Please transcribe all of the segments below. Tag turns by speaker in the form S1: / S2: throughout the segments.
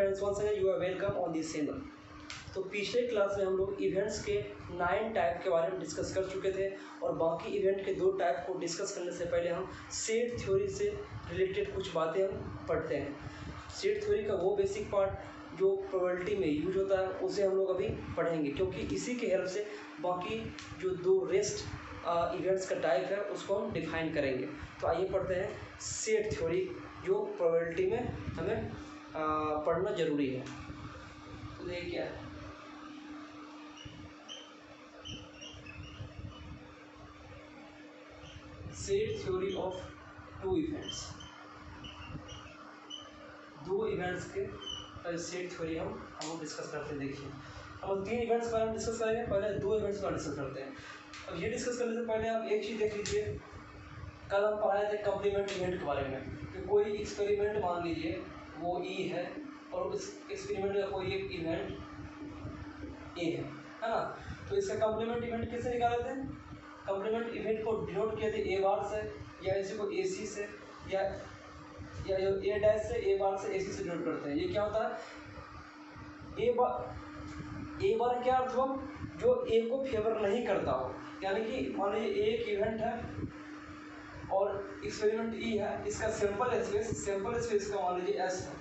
S1: Friends, once again you are welcome on this channel. तो पिछले class में हम लोग इवेंट्स के 9 टाइप के बारे में डिस्कस कर चुके थे और बाकी इवेंट के 2 टाइप को डिस्कस करने से पहले हम सेट थ्योरी से रिलेटेड कुछ बातें हम पढ़ते हैं। सेट थ्योरी का वो बेसिक पार्ट जो प्रोबेबिलिटी में यूज होता है उसे हम लोग अभी पढ़ेंगे, क्योंकि इसी के हेल्प से बाकी जो 2 रेस्ट इवेंट्स का टाइप है उसको हम डिफाइन करेंगे। तो आइए पढ़ते हैं सेट थ्योरी, जो प्रोबेबिलिटी में हमें पढ़ना ज़रूरी है। तो ये क्या है? Set theory of 2 events, 2 events के सेट थ्योरी हम डिस्कस करते हैं। देखिए, हम 3 इवेंट्स के बारे में डिस्कस करेंगे, पहले 2 इवेंट्स का डिस्कस करते हैं। अब ये डिस्कस करने से पहले आप एक चीज़ देख लीजिए, कल हम पढ़ाए थे कंप्लीमेंट इवेंट के बारे में कि कोई एक्सपेरिमेंट मान लीजिए वो ई है और उस एक्सपेरिमेंट का कोई एक इवेंट ए है ना। तो इसका कंप्लीमेंट इवेंट कैसे निकाले थे? कंप्लीमेंट इवेंट को डिनोट किए थे ए बार से, या इसी को ए सी से, या ए डैश से, ए बार से, ए सी से डिनोट करते हैं। ये क्या होता है? ए बार क्या अर्थ हुआ? जो ए को फेवर नहीं करता हो, यानी कि मान लीजिए एक इवेंट है और एक्सपेरिमेंट ई है, इसका सैंपल स्पेस का मान लीजिए एस है,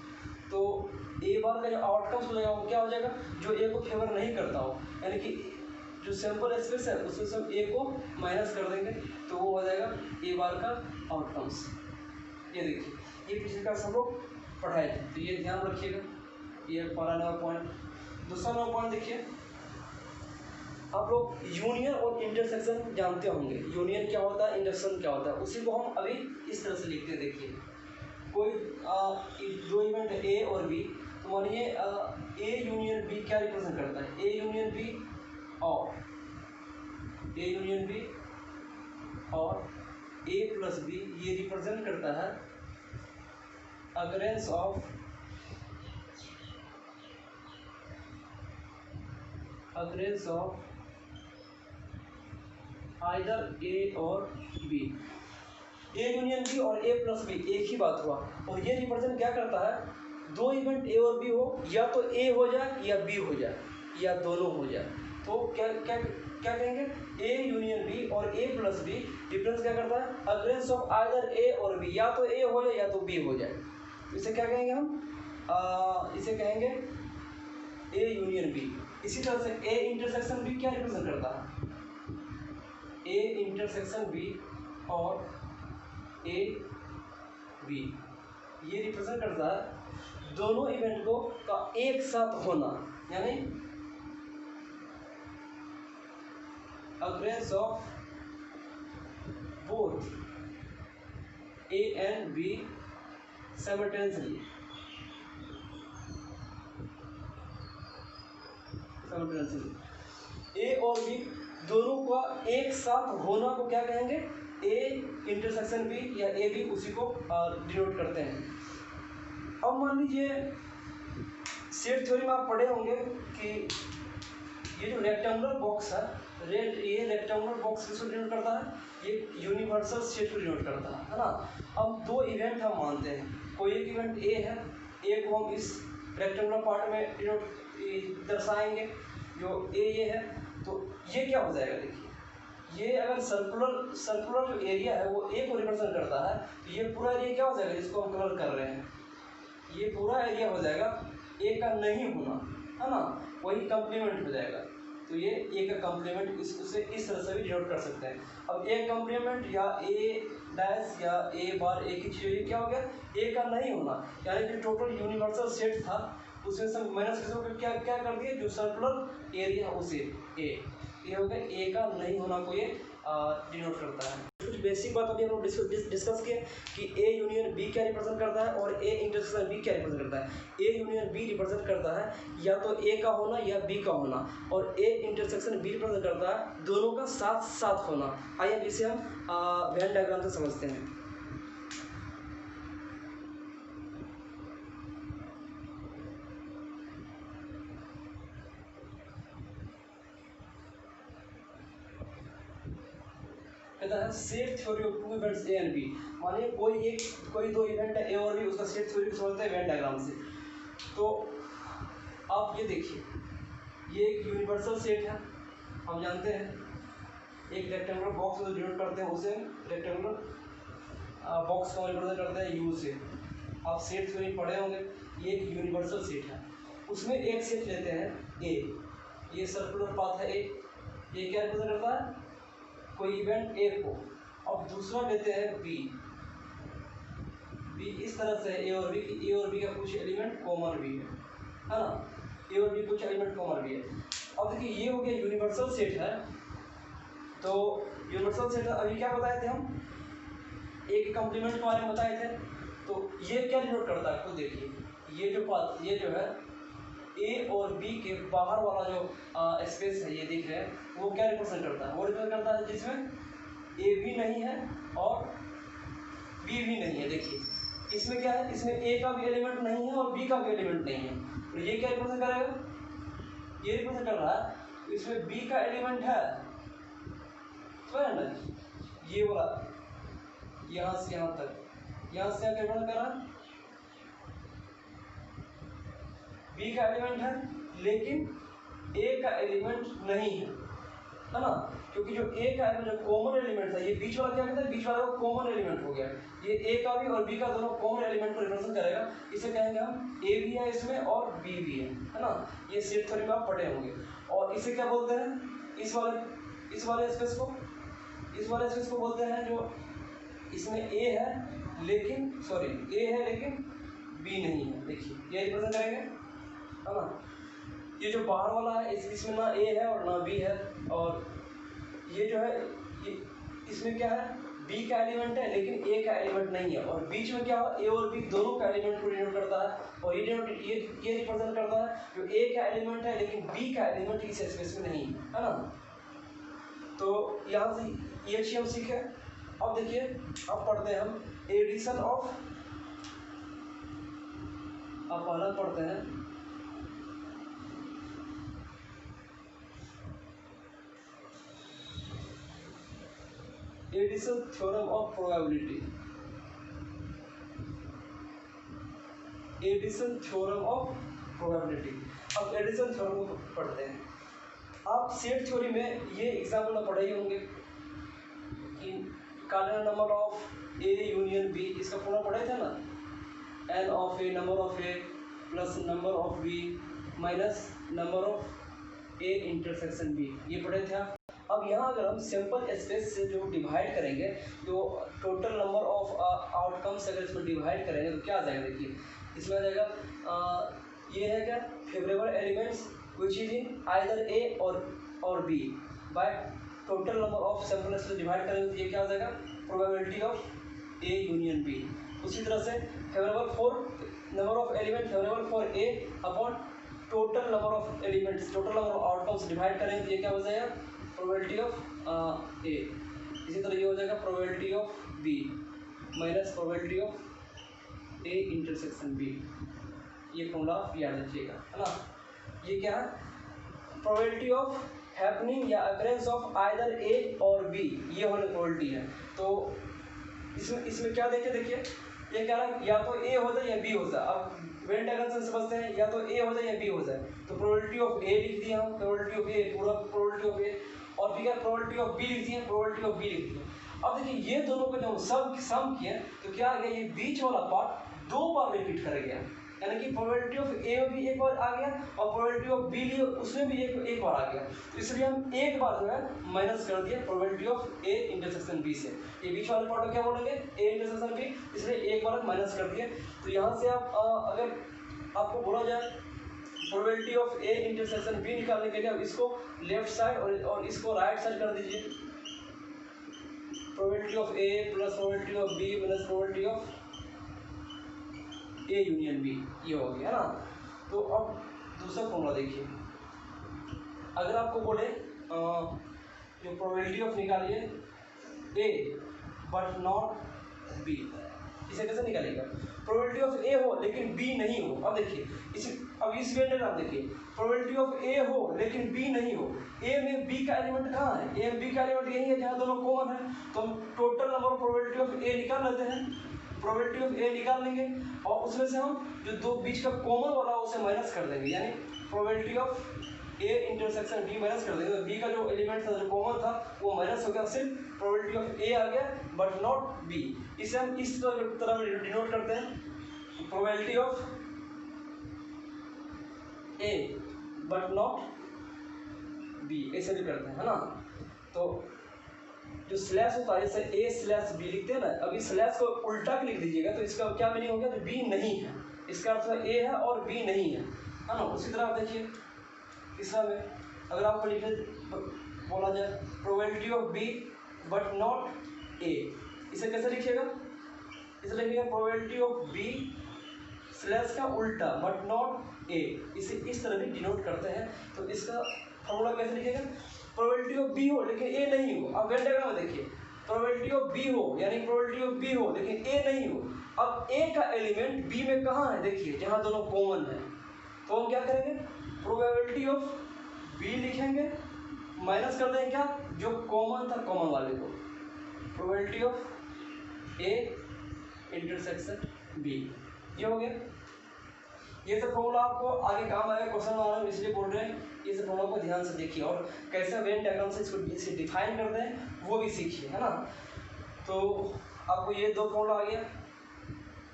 S1: तो ए बार का जो आउटकम्स हो जाएगा वो क्या हो जाएगा? जो ए को फेवर नहीं करता हो, यानी कि जो सैंपल स्पेस है उसमें से हम ए को माइनस कर देंगे तो वो हो जाएगा ए बार का आउटकम्स। ये देखिए, ये पिछले क्लास हम लोग पढ़ाए थे, तो ये ध्यान रखिएगा। ये पहला नया पॉइंट। दूसरा नया पॉइंट देखिए, आप लोग यूनियन और इंटरसेक्शन जानते होंगे। यूनियन क्या होता है, इंटरसेक्शन क्या होता है, उसी को हम अभी इस तरह से लिखते हैं। देखिए, कोई 2 इवेंट है ए और बी, तो मानिए ए यूनियन बी क्या रिप्रेजेंट करता है? ए यूनियन बी और ए प्लस बी, ये रिप्रेजेंट करता है अकरेंस ऑफ आइदर ए और बी। ए यूनियन बी और ए प्लस बी एक ही बात हुआ, और ये रिप्रेजेंट क्या करता है? 2 इवेंट ए और बी हो, या तो ए हो जाए या बी हो जाए या दोनों हो जाए, तो क्या क्या क्या कहेंगे? ए यूनियन बी और ए प्लस बी डिफरेंस क्या करता है? अकरेंस ऑफ आइदर ए और बी, या तो ए हो जाए या तो बी हो जाए। तो इसे क्या कहेंगे हम? इसे कहेंगे ए यूनियन बी। इसी तरह से ए इंटरसेक्शन बी क्या रिप्रेजेंट करता है? ए इंटरसेक्शन बी और ए बी, ये रिप्रेजेंट करता है दोनों इवेंट को का एक साथ होना, यानी occurrence of both A and B simultaneously. A और बी दोनों का एक साथ होना को क्या कहेंगे? ए इंटरसेक्शन बी या ए बी, उसी को डिनोट करते हैं। अब मान लीजिए सेट थ्योरी में आप पढ़े होंगे कि ये जो रेक्टेंगुलर बॉक्स है, ये रेक्टेंगुलर बॉक्स किसको डिनोट करता है? ये यूनिवर्सल सेट को डिनोट करता है ना। अब 2 इवेंट हम मानते हैं, कोई एक इवेंट ए है, ए को हम इस रेक्टेंगुलर पार्ट में डिनोट दर्शाएंगे, जो ये है, तो ये क्या हो जाएगा? देखिए, ये अगर सर्कुलर जो एरिया है वो ए को रिप्रेजेंट करता है, तो ये पूरा एरिया क्या हो जाएगा जिसको हम कलर कर रहे हैं? ये पूरा एरिया हो जाएगा ए का नहीं होना, है ना, वही कंप्लीमेंट हो जाएगा। तो ये ए का कंप्लीमेंट उसे इस तरह से भी डिनोट कर सकते हैं। अब ए कंप्लीमेंट या ए डैश या ए बार एक ही चीज़, क्या हो गया? ए का नहीं होना, यानी कि टोटल यूनिवर्सल सेट था उसमें से माइनस क्या क्या कर दिए? जो सर्कुलर एरिया उसे ये हो गया ए का नहीं होना को ये डिनोट करता है। कुछ बेसिक बात अभी हम लोग डिस्कस किए कि ए यूनियन बी क्या रिप्रेजेंट करता है और ए इंटरसेक्शन बी क्या रिप्रेजेंट करता है। ए यूनियन बी रिप्रेजेंट करता है या तो ए का होना या बी का होना, और ए इंटरसेक्शन बी रिप्रेजेंट करता है दोनों का साथ साथ होना। आइए अब इसे हम वेन डायग्राम से समझते हैं। कहता है set theory of 2 events A and B. मानिए कोई 2 इवेंट है ए और बी, उसका सेट थ्योरी को समझते हैं वेन डायग्राम से। तो आप ये देखिए, ये एक यूनिवर्सल सेट है, हम जानते हैं एक रेक्टेंगुलर बॉक्स में डिनोट करते हैं उसे रेक्टेंगुलर बॉक्स का रिप्रेजेंट करते हैं यू से। आप सेट थ्योरी पढ़े होंगे, ये एक यूनिवर्सल सेट है। उसमें एक सेट लेते हैं ए, ये सर्कुलर पाथ है ए, ये क्या रिप्रेजेंट करता है, कोई इवेंट ए को। अब दूसरा लेते हैं बी, बी इस तरह से ए और बी का कुछ एलिमेंट कॉमन भी है ना, ए और बी कुछ एलिमेंट कॉमन भी है। अब देखिए ये हो गया यूनिवर्सल सेट है। तो यूनिवर्सल सेट अभी क्या बताए थे हम, एक कॉम्प्लीमेंट के बारे में बताए थे। तो ये क्या डिनोट करता है, खुद देखिए, ये जो पाथ, ये जो है ए और बी के बाहर वाला जो स्पेस है, ये दिख रहा है, वो क्या रिप्रेजेंट करता है, वो रिप्रेजेंट करता है जिसमें ए भी नहीं है और बी भी नहीं है। देखिए इसमें क्या है, इसमें ए का भी एलिमेंट नहीं है और बी का भी एलिमेंट नहीं है। तो ये क्या रिप्रेजेंट करेगा, ये रिप्रेजेंट कर रहा है इसमें बी का एलिमेंट है, तो है ना, ये वाला यहाँ से यहाँ तक, यहाँ से क्या रिप्रेजेंट कर रहा है, बी का एलिमेंट है लेकिन ए का एलिमेंट नहीं है ना, क्योंकि जो ए का एलिमेंट जो कॉमन एलिमेंट है, ये बीच वाला क्या कहता है, बीच वाला कॉमन एलिमेंट हो गया, ये ए का भी और बी का दोनों कॉमन एलिमेंट को रिप्रेजेंट करेगा। इसे कहेंगे हम ए भी है इसमें और बी भी है ना, ये सेट थ्योरी में आप पढ़े होंगे। और इसे क्या बोलते हैं, इस वाले स्पेस को बोलते हैं जो इसमें ए है लेकिन बी नहीं है। देखिए ये रिप्रेजेंट करेंगे है ना, ये जो बाहर वाला है इसमें ना ए है और ना बी है, और ये जो है ये इसमें क्या है, बी का एलिमेंट है लेकिन ए का एलिमेंट नहीं है, और बीच में क्या है, ए और बी दोनों का एलिमेंट को डिनोट करता है, और ये रिप्रेजेंट करता है जो ए का एलिमेंट है लेकिन बी का एलिमेंट इस स्पेस में नहीं है ना। तो यहाँ से ये चीज हम सीखे। अब देखिए, अब पढ़ते हैं हम एडिशन ऑफ, अब पहला पढ़ते हैं addition theorem of probability, addition theorem of probability. अब एडिशन थ्योरम को पढ़ते हैं। आप सेट थ्योरी में ये एग्जाम्पल में पढ़े ही होंगे कि cardinal number of A union B, इसका पूरा पढ़े थे ना, n of A number of A plus number of B minus number of A intersection B, ये पढ़े थे आप। अब यहाँ अगर हम सिंपल स्पेस से जो डिवाइड करेंगे, जो टोटल नंबर ऑफ आउटकम्स अगर इसमें डिवाइड करेंगे तो क्या आ जाएगा, देखिए इसमें आ जाएगा ये है क्या, favourable elements which is in either A और B by total number of sample से डिवाइड करेंगे तो ये क्या हो जाएगा, probability of A union B. उसी तरह से favourable for number of element favourable for A upon total number of elements, total number of outcomes divide करेंगे तो ये क्या हो जाएगा, प्रोबेबिलिटी ऑफ ए। इसी तरह ये हो जाएगा probability of B minus probability of A intersection B. ये फॉर्मूला आप याद रखिएगा, है ना। ये क्या है, प्रोबेबिलिटी ऑफ हैपनिंग या अकरेंस ऑफ आइदर ए और बी, ये होने प्रोबेबिलिटी है। तो इसमें क्या देखिए ये कह रहा है या तो ए हो जाए या बी हो जाए। अब वेन डायग्राम से समझते हैं, या तो ए हो जाए या बी हो जाए, तो प्रोबेबिलिटी ऑफ ए लिख दिया हम, प्रोबेबिलिटी ऑफ ए पूरा प्रोबेबिलिटी ऑफ ए, और फिर प्रोबेबिलिटी ऑफ बी लिख दिए, प्रोबेबिलिटी ऑफ बी लिख दिए। अब देखिए ये दोनों को जब सब सम किए तो क्या आ गया, ये बीच वाला पार्ट 2 बार रिपीट कर गया, यानी कि प्रोबेबिलिटी ऑफ ए में भी एक बार आ गया और प्रोबेबिलिटी ऑफ बी लिए उसमें भी एक बार आ गया। तो इसलिए हम एक बार जो है माइनस कर दिया probability of A intersection B से। ये बीच वाले पार्ट को क्या बोलेंगे, ए इंटरसेक्शन बी, इसलिए एक बार माइनस कर दिए। तो यहाँ से आप अगर आपको बोला जाए probability of A intersection B निकालने के लिए आप इसको लेफ्ट साइड और इसको राइट साइड कर दीजिए, probability of A plus probability of B minus probability of A union B, ये हो गया ना। तो अब दूसरा फॉर्मूला देखिए, अगर आपको बोले जो प्रोबेबिलिटी ऑफ निकालिए ए बट नॉट बी, इसे कैसे निकालेगा, प्रोबेबिलिटी ऑफ ए हो लेकिन बी नहीं हो। अब देखिए अब इस वेन आप देखिए, प्रोबेबिलिटी ऑफ ए हो लेकिन बी नहीं हो, ए में बी का एलिमेंट कहाँ है, ए में बी का एलिमेंट यही है जहाँ दोनों कॉमन है। तो हम total number of probability of A निकाल लेते हैं, प्रोबेबिलिटी ऑफ ए निकाल लेंगे और उसमें से हम जो दो बीच का कॉमन वाला उसे माइनस कर देंगे, यानी probability of A intersection B minus कर देंगे, तो बी का जो एलिमेंट था जो कॉमन था वो माइनस हो गया, सिर्फ प्रोबेबिलिटी ऑफ ए आ गया बट नॉट बी। इसे हम इस तरह डिनोट करते हैं, probability of A but not be, ऐसे भी करते हैं, है ना। तो जो स्लैश होता है जैसे ए स्लैश बी लिखते हैं ना, अभी स्लैश को उल्टा के लिख दीजिएगा तो इसका क्या मीनिंग हो गया, तो बी नहीं है, इसका अर्थ ए है और बी नहीं है ना। उसी तरह आप देखिए तीसरा में अगर आपको लिखे बोला जाए probability of B but not A, इसे कैसे लिखिएगा, इसे लिखिएगा प्रोबेबिलिटी ऑफ बी स्लैश का उल्टा बट नॉट ए, इसे इस तरह भी डिनोट करते हैं। तो इसका फॉर्मूला कैसे लिखेगा, प्रोबेबिलिटी ऑफ बी हो लेकिन ए नहीं हो। अब वेन डायग्राम में देखिए प्रोबेबिलिटी ऑफ बी हो यानी प्रोबेबिलिटी ऑफ बी हो लेकिन ए नहीं हो। अब ए का एलिमेंट बी में कहाँ है, देखिए जहाँ दोनों कॉमन है, तो हम क्या करेंगे, प्रोबेबिलिटी ऑफ बी लिखेंगे माइनस कर देंगे क्या, जो कॉमन था कॉमन वाले को, probability of A intersection B, ये हो गया। ये सब फॉर्मूला आपको आगे काम आएगा क्वेश्चन वाला में, इसलिए बोल रहे हैं ये सब फॉर्मूला को ध्यान से देखिए और कैसे वेन डायग्राम से इसको इसे डिफाइन करते हैं वो भी सीखिए, है ना। तो आपको ये दो फॉर्मूला आ गया,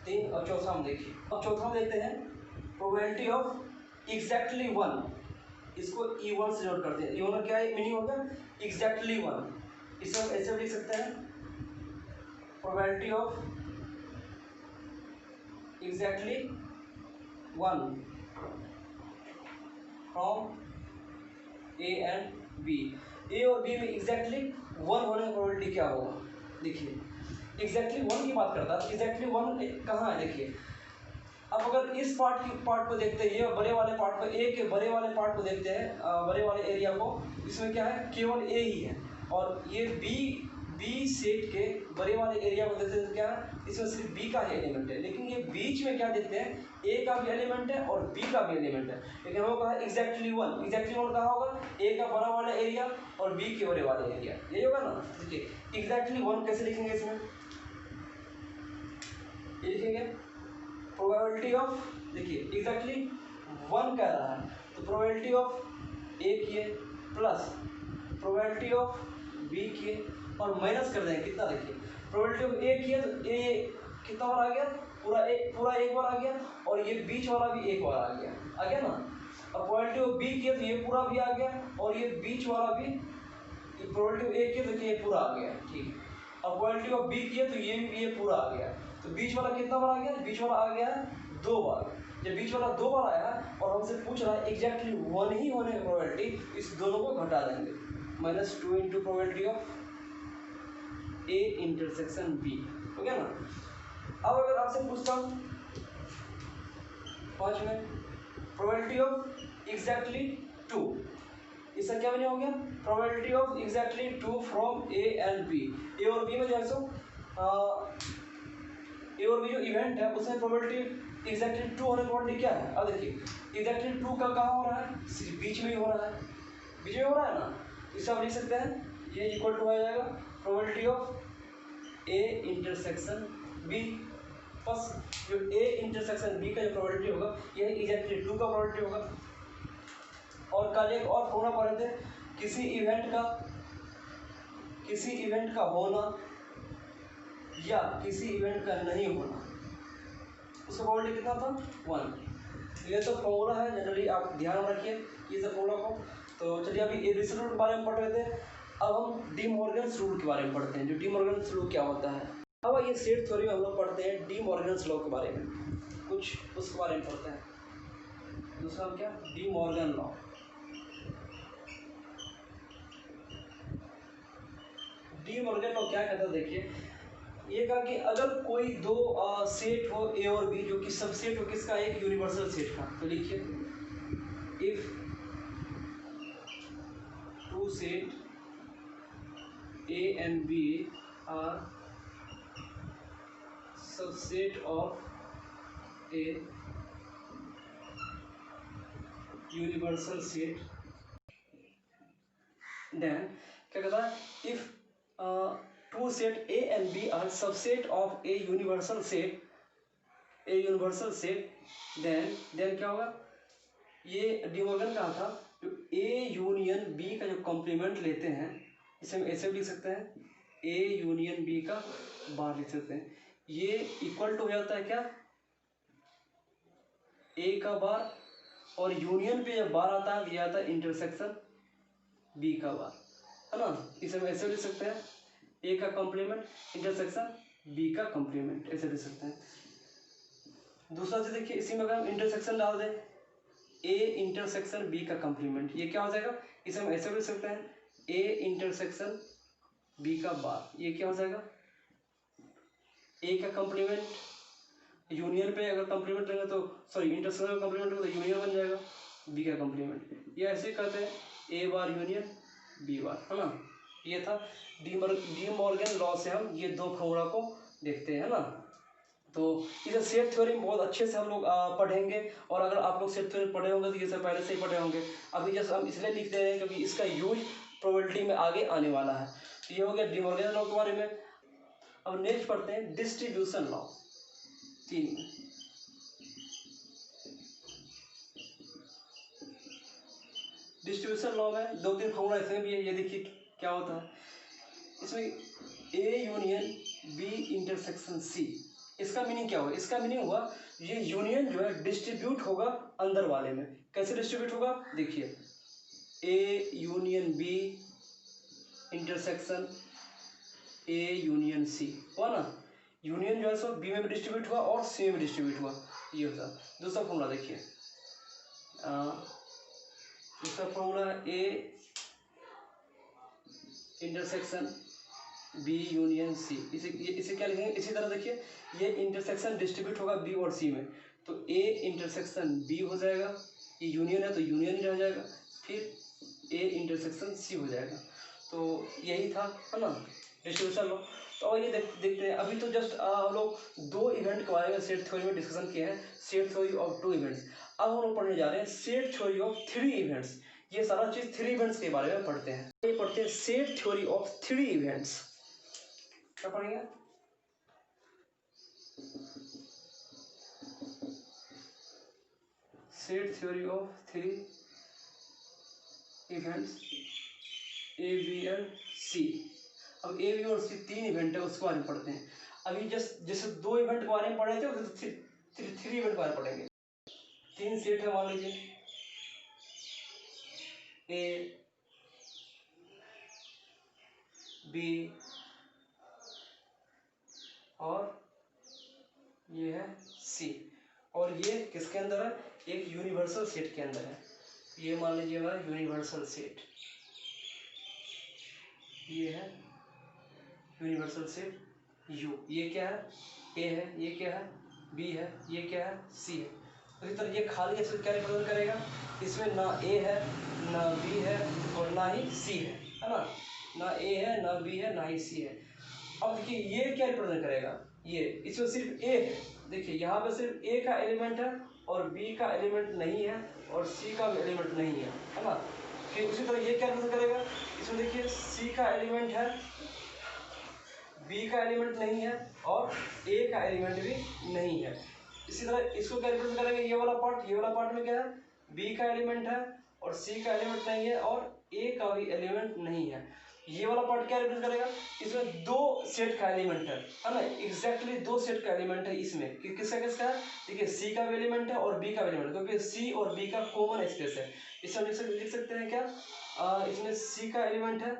S1: तीन, और चौथा हम देखिए। अब चौथा हम देखते हैं प्रोबेबिलिटी ऑफ एग्जैक्टली वन, इसको E1 से जोड़ करते हैं। E1 का क्या मीनिंग होगा, एग्जैक्टली वन, इसे हम ऐसे लिख सकते हैं probability of exactly one from A and B. A और बी में एग्जैक्टली वन होने की प्रोबेबिलिटी क्या होगा, देखिए एग्जैक्टली वन की बात करता है, एग्जैक्टली वन कहाँ है, देखिए अब अगर इस पार्ट को देखते हैं, ये बड़े वाले पार्ट को, ए के बड़े वाले पार्ट को देखते हैं, बड़े वाले एरिया को, इसमें क्या है केवल ए ही है, और ये बी सेट के बड़े वाले एरिया को देखते हैं तो क्या है, इसमें सिर्फ बी का ही एलिमेंट है, लेकिन ये बीच में क्या देखते हैं, ए का भी एलिमेंट है और बी का भी एलिमेंट है, लेकिन हम कहा एग्जैक्टली वन, एग्जैक्टली वन कहाँ होगा, ए का बड़ा वाला एरिया और बी के बड़े वाले एरिया, यही होगा ना। देखिए एग्जैक्टली वन कैसे लिखेंगे, इसमें ये लिखेंगे प्रोबेबिलिटी ऑफ, देखिए एग्जैक्टली वन कह रहा है तो प्रोबेबिलिटी ऑफ ए किए प्लस प्रोबेबिलिटी ऑफ बी किए और माइनस कर देंगे कितना, देखिए प्रोबेबिलिटी ऑफ ए किए तो ए कितना बार आ गया, पूरा एक बार आ गया, और ये बीच वाला भी एक बार आ गया ना। अब प्रोबेबिलिटी ऑफ बी किए तो ये पूरा भी आ गया और ये बीच वाला भी, प्रोबेबिलिटी ऑफ ए किए तो ये पूरा आ गया, ठीक है। अब प्रोबेबिलिटी ऑफ बी किए तो ये पूरा आ गया, तो बीच वाला कितना बार आ गया, बीच वाला आ गया है दो बार। जब बीच वाला दो बार आया और हमसे पूछ रहा है एग्जैक्टली वन ही होने की प्रोबेबिलिटी, इस दोनों को घटा देंगे, -2 into probability of A intersection B, हो गया ना। अब अगर आपसे पूछता हूँ 5 में प्रोबेबिलिटी ऑफ एग्जैक्टली 2, इसका क्या मीनिंग हो गया, probability of exactly 2 from A and B. A और बी में जैसे ए और बी जो इवेंट है उसमें प्रोबेबिलिटी एग्जैक्टली 2 होने की प्रोबेबिलिटी क्या है, अब देखिए एग्जैक्टली 2 का कहाँ हो रहा है, सिर्फ बीच में ही हो रहा है, बीच में हो रहा है ना, इसे आप लिख सकते हैं ये इक्वल टू आ जाएगा probability of A intersection B, बस जो ए इंटरसेक्शन बी का जो प्रोबेबिलिटी होगा यह एग्जैक्टली 2 का प्रोबेबिलिटी होगा। और कल एक और फॉर्मूला पढ़े थे, किसी इवेंट का होना या किसी इवेंट का नहीं होना, उसका प्रोबेबिलिटी कितना था 1। ये तो फॉर्मूला है, जनरली आप ध्यान रखिए ये सब फॉर्मूला को। तो चलिए अभी एडिशन रूल के बारे में पढ़ रहे थे, अब हम डी मॉर्गन्स रूल के बारे में पढ़ते हैं। जो डी मॉर्गन्स रूल क्या होता है, अब ये सेट थ्योरी में हम लोग पढ़ते हैं डी मॉर्गन्स लॉ के बारे में, कुछ उसके बारे में पढ़ते हैं। दूसरा क्या, De Morgan law. De Morgan law क्या कहता है, देखिए ये कहा कि अगर कोई दो सेट हो ए और बी जो कि सबसेट हो किसका, एक यूनिवर्सल सेट का, तो लिखिए if two set A and B are subset of a universal set, then क्या कहता है, if two set A and B are subset of a universal set, then क्या होगा, ये डी मॉर्गन कहा था, जो ए यूनियन बी का जो कॉम्प्लीमेंट लेते हैं, इसे हम ऐसे भी लिख सकते हैं, ए यूनियन बी का बार लिख सकते हैं। ये इक्वल टू हो जाता है क्या, ए का बार, और यूनियन पे जब बार आता है ये आता है इंटरसेक्शन बी का बार, है ना। इसे हम ऐसे लिख सकते हैं, ए का कॉम्प्लीमेंट इंटरसेक्शन बी का कॉम्प्लीमेंट, ऐसे लिख सकते हैं। दूसरा चीज देखिए, इसी में अगर हम इंटरसेक्शन डाल दें, ए इंटरसेक्शन बी का कॉम्प्लीमेंट, ये क्या हो जाएगा, इसे हम ऐसे लिख सकते हैं, ए इंटरसेक्शन बी का बार, ये क्या हो जाएगा, ए का कॉम्प्लीमेंट यूनियन पे अगर कॉम्प्लीमेंट रहेगा तो सॉरी इंटरसेक्शन का कॉम्प्लीमेंट होगा तो यूनियन बन जाएगा बी का कॉम्प्लीमेंट। ये ऐसे करते हैं, ए बार यूनियन बी बार, है ना। ये था डी मॉर्गन लॉ से हम ये दो फॉर्मूला को देखते हैं, है ना। तो इसे सेट थ्योरी बहुत अच्छे से हम लोग पढ़ेंगे, और अगर आप लोग सेट थ्योरी पढ़े होंगे तो ये सब पहले से ही पढ़े होंगे। अभी जैसे हम इसलिए लिख दे रहे हैं क्योंकि इसका यूज प्रोबेबिलिटी में आगे आने वाला है। तो ये हो गया डी मॉर्गन लॉ के बारे में। अब नेक्स्ट पढ़ते हैं डिस्ट्रीब्यूशन लॉ, 3 में। डिस्ट्रीब्यूशन लॉ में 2-3 फॉर्मूला इसमें भी है, ये देखिए क्या होता है इसमें, A union B intersection C. इसका मीनिंग क्या हुआ, इसका मीनिंग हुआ ये यूनियन जो है डिस्ट्रीब्यूट होगा अंदर वाले में। कैसे डिस्ट्रीब्यूट होगा, देखिए, A union B intersection A union C हुआ ना। यूनियन जो है सो बी में भी डिस्ट्रीब्यूट हुआ और सी में भी डिस्ट्रीब्यूट हुआ, ये होता। दूसरा फॉर्मूला देखिए, दूसरा formula A intersection B union C, इसे क्या लिखेंगे, इसी तरह देखिए, ये इंटरसेक्शन डिस्ट्रीब्यूट होगा बी और सी में, तो ए इंटरसेक्शन बी हो जाएगा, ये यूनियन है तो यूनियन ही रह जाएगा, फिर ए इंटरसेक्शन सी हो जाएगा। तो यही था, है ना, डिस्ट्रीब्यूशन लॉ। तो ये देखते हैं, अभी तो जस्ट हम लोग 2 इवेंट के बारे में सेट थ्योरी में डिस्कशन किए हैं, सेट थ्योरी ऑफ 2 इवेंट्स। अब हम लोग पढ़ने जा रहे हैं सेट थ्योरी ऑफ 3 इवेंट्स। ये सारा चीज 3 इवेंट्स के बारे में पढ़ते हैं। ये पढ़ते हैं सेट थ्योरी ऑफ 3 इवेंट्स। क्या पढ़ेंगे, set theory of 3 events A B and C. अब ए बी और सी 3 इवेंट है, उसके बारे में पढ़ते हैं। अभी जैसे 2 इवेंट के बारे में पढ़े थे, उसे 3 इवेंट के बारे में पढ़ेंगे। 3 सेट है, मान लीजिए ए बी और ये है सी, और ये किसके अंदर है, एक यूनिवर्सल सेट के अंदर है। ये मान लीजिए हमारा यूनिवर्सल सेट, ये है यूनिवर्सल सेट यू। ये क्या है, ए है, ये क्या है, बी है, ये क्या है, सी है। उसी तरह ये खाली ऐसे क्या रिप्रेजेंट करेगा, इसमें ना ए है, ना बी है, और ना ही सी है ना। ना ए है, ना बी है, ना ही सी है। अब देखिए ये क्या रिप्रेजेंट करेगा, ये इसमें सिर्फ ए है। देखिए यहाँ पे सिर्फ ए का एलिमेंट है और बी का एलिमेंट नहीं है और सी का भी एलिमेंट नहीं है ना। फिर उसी तरह ये क्या रिप्रेजेंट करेगा, इसमें देखिए सी का एलिमेंट है, बी का एलिमेंट नहीं है और ए का एलिमेंट भी नहीं है। इसी तरह इसको क्या रिप्रेजेंट करेंगे, ये वाला पार्ट में क्या है, बी का एलिमेंट है और सी का एलिमेंट नहीं है और ए का भी एलिमेंट नहीं है। ये वाला पार्ट क्या रिप्रेजेंट करेगा, इसमें 2 सेट का एलिमेंट है ना, एग्जैक्टली 2 सेट का एलिमेंट है इसमें। किसका है, देखिए सी का भी एलिमेंट है और बी का भी एलिमेंट है, क्योंकि सी और बी का कॉमन स्पेस है। इसमें लिख सकते हैं क्या, इसमें सी का एलिमेंट है,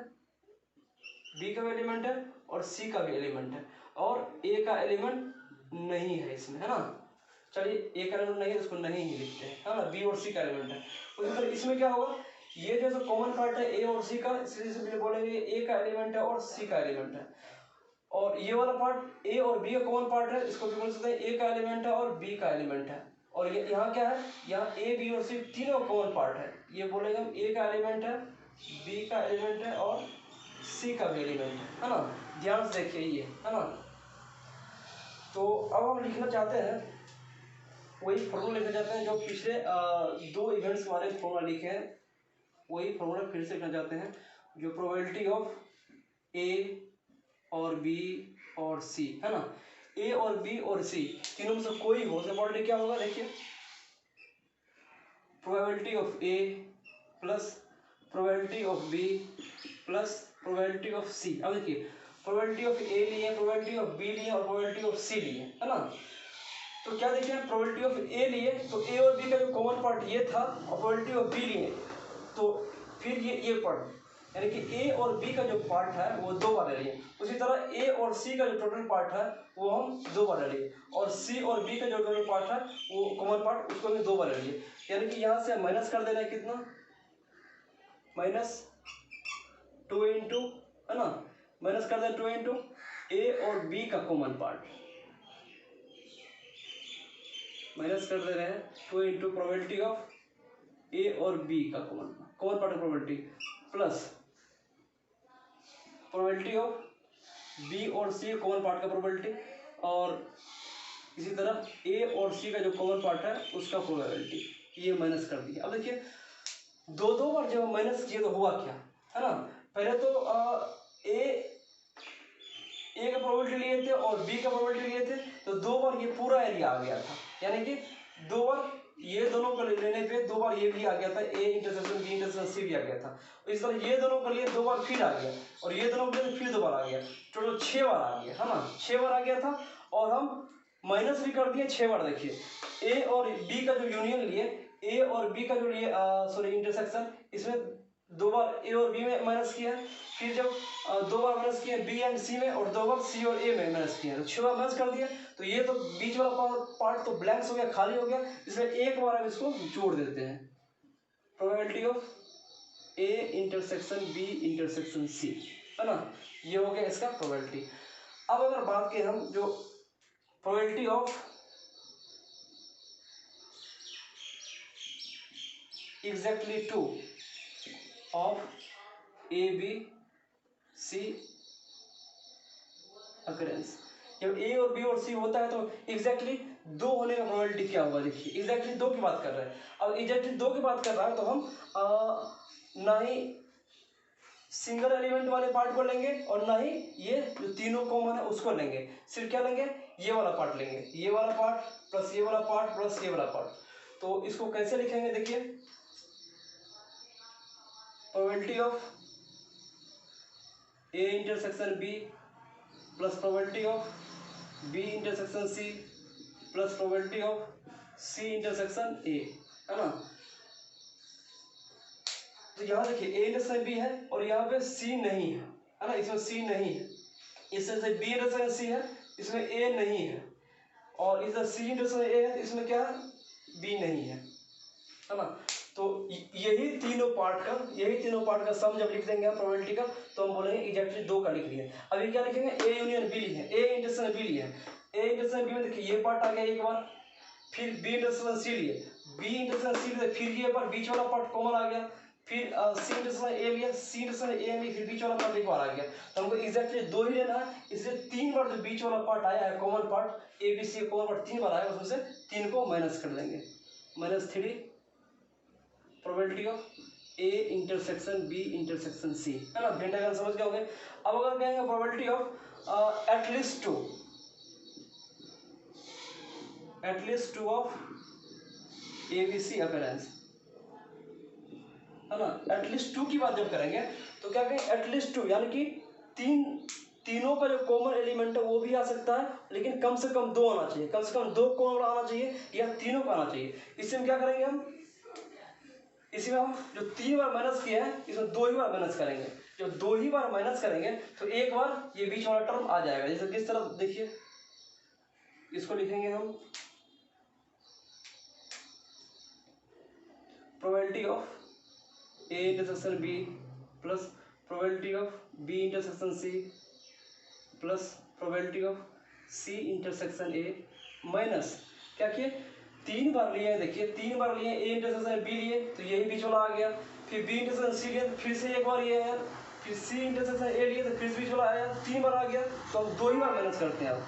S1: बी का भी एलिमेंट है और सी का भी एलिमेंट है और ए का एलिमेंट नहीं है इसमें, है ना। चलिए ए का एलिमेंट नहीं है, उसको नहीं ही लिखते हैं, है ना, बी और सी का एलिमेंट है। उसी तरह इसमें क्या होगा, ये जो कॉमन पार्ट है ए और सी का, इसलिए बोलेंगे ए का एलिमेंट है और सी का एलिमेंट है। और ये वाला पार्ट ए और बी का कॉमन पार्ट है, इसको भी बोल सकते हैं ए का एलिमेंट है और बी का एलिमेंट है। और ये यहाँ क्या है, यहाँ ए बी और सी तीनों कॉमन पार्ट है, ये बोलेंगे हम ए का एलिमेंट है, बी का एलिमेंट है और सी का भी एलिमेंट है ना। ध्यान से देखिए ये, है ना। तो अब हम लिखना चाहते हैं वही फॉर्मूला लिखना चाहते हैं जो पिछले 2 इवेंट्स हमारे फॉर्मूला लिखे हैं, वही फॉर्मूला फिर से लिखना चाहते हैं, जो प्रोबेबिलिटी ऑफ ए और बी और सी, है ना। ए और बी और सी तीनों में से कोई हो, तो प्रोबेबिलिटी क्या होगा, देखिए probability of A plus probability of B plus probability of C. अब देखिए प्रोबेबिलिटी ऑफ ए लिए, प्रोबेबिलिटी ऑफ बी लिए और प्रोबेबिलिटी ऑफ सी लिए, है ना। तो क्या देखिए प्रोबेबिलिटी ऑफ ए लिए तो ए और बी का जो कॉमन पार्ट ये था, और प्रोबेबिलिटी ऑफ बी लिए तो फिर ये पार्ट, यानी कि ए और बी का जो पार्ट है वो 2 बार ले लिए। उसी तरह ए और सी का जो टोटल पार्ट है वो हम 2 बार ले लिए, और सी और बी का जो टोटल पार्ट है वो कॉमन पार्ट उसको भी 2 बार ले लिए। यानी कि यहाँ से माइनस कर देना है कितना, -2 इंटू, है ना, माइनस कर देना 2 इंटू ए और बी का कॉमन पार्ट, माइनस कर दे रहे हैं 2 इंटू प्रोबेबिलिटी ऑफ ए और बी का common part probability plus probability of B और सी कॉमन पार्ट का प्रोबेबिलिटी, और इसी तरह ए और सी का जो कॉमन पार्ट है उसका प्रोबेबिलिटी, ये माइनस कर दिया। अब देखिए 2 बार जब माइनस किए तो हुआ क्या, है ना। पहले तो ए का प्रोबेबिलिटी लिए थे और बी का प्रोबेबिलिटी लिए थे, तो 2 बार ये पूरा एरिया आ गया था, यानी कि 2 बार ये दोनों को लेने पे 2 बार ये भी आ गया था, A intersection B intersection C भी आ गया था। इस तरह ये दोनों के लिए 2 बार फिर आ गया, और ये दोनों के लिए फिर 2 बार आ गया, टोटल 6 बार आ गया, है ना, 6 बार आ गया था। और हम माइनस भी कर दिए 6 बार। देखिए ए और बी का जो यूनियन लिए, ए और बी का जो लिए इंटरसेक्शन, इसमें 2 बार ए और बी में माइनस किया, फिर जब 2 बार माइनस किया बी एंड सी में, और 2 बार सी और ए में माइनस किया, तो 6 बार माइनस कर दिया। तो ये तो बीच वाला पार्ट तो ब्लैंक्स हो गया, खाली हो गया, इसलिए एक बार हम इसको जोड़ देते हैं, probability of A intersection B intersection C, है ना, ये हो गया इसका प्रोबेबिलिटी। अब अगर बात करें हम जो probability of exactly 2 of A B C occurrence, जब ए और बी और सी होता है तो एग्जैक्टली 2 होने का प्रोबेबिलिटी क्या होगा। देखिए एग्जैक्टली 2 की बात कर रहे हैं, अब एग्जैक्टली 2 की बात कर रहा है तो हम ना ही सिंगल एलिमेंट वाले पार्ट को लेंगे और ना ही ये जो तीनों कॉमन है उसको लेंगे, सिर्फ क्या लेंगे, ये वाला पार्ट लेंगे, ये वाला पार्ट प्लस ये वाला पार्ट प्लस ये वाला पार्ट। तो इसको कैसे लिखेंगे, देखिए probability of A intersection B plus probability of B intersection C plus probability of C intersection A, है ना। तो यहाँ देखिए ए इंटरसेक्शन बी है और यहाँ पे सी नहीं है ना, इसमें सी नहीं है, इसमें बी इंटरसेक्शन सी है, इसमें ए नहीं है, और इधर सी इंटरसेक्शन ए है, इसमें क्या है, बी नहीं है ना। तो यही तीनों पार्ट का सम जब लिख देंगे हम प्रोबेबिलिटी का, तो हम बोलेंगे एग्जैक्टली 2 का लिख लिए। अभी क्या लिखेंगे, ए यूनियन बी लिखे, ए इंटरसेक्शन बी लिए, ए इंटरसेक्शन बी में देखिए ये पार्ट आ गया एक बार, फिर बी इंटरसेक्शन सी लिए, बी इंटरसेक्शन सी लिए, फिर ये पार्ट बीच वाला पार्ट कॉमन आ गया, फिर सी इंटरसेक्शन ए लिया, सी इंटरसेक्शन ए में फिर बीच वाला पार्ट एक बार आ गया। तो हमको एग्जैक्टली 2 ही लेना है, इसलिए 3 बार जो बीच वाला पार्ट आया है common part A B C common part 3 बार आया, उसमें से 3 को माइनस कर देंगे, -3 probability of A intersection B intersection C, है ना, वेन डायग्राम समझ गए होंगे। अब अगर कहेंगे probability of at least two of A B C appearance, है ना, एटलीस्ट 2 की बात जब करेंगे तो क्या कहेंगे, एटलीस्ट 2 यानी कि तीनों का जो कॉमन एलिमेंट है वो भी आ सकता है, लेकिन कम से कम 2 आना चाहिए, कम से कम 2 कॉमन आना चाहिए या तीनों का आना चाहिए। इससे हम क्या करेंगे, हम इसी में हम जो 3 बार माइनस किए हैं इसमें 2 ही बार माइनस करेंगे, जब 2 ही बार माइनस करेंगे तो एक बार ये बीच वाला टर्म आ जाएगा। जैसे किस तरह देखिए, इसको लिखेंगे हम probability of A intersection B plus probability of B intersection C plus probability of C intersection A minus क्या किए, 3 बार लिए, देखिए 3 बार लिए, ए इंटरसेक्शन बी लिए तो यही बीच वाला आ गया, फिर बी इंटरसेक्शन सी लिए तो फिर से एक बार ये है, फिर सी इंटरसेक्शन ए लिए तो फिर बीच वाला आया, 3 बार आ गया, तो हम 2 ही बार माइनस करते हैं। अब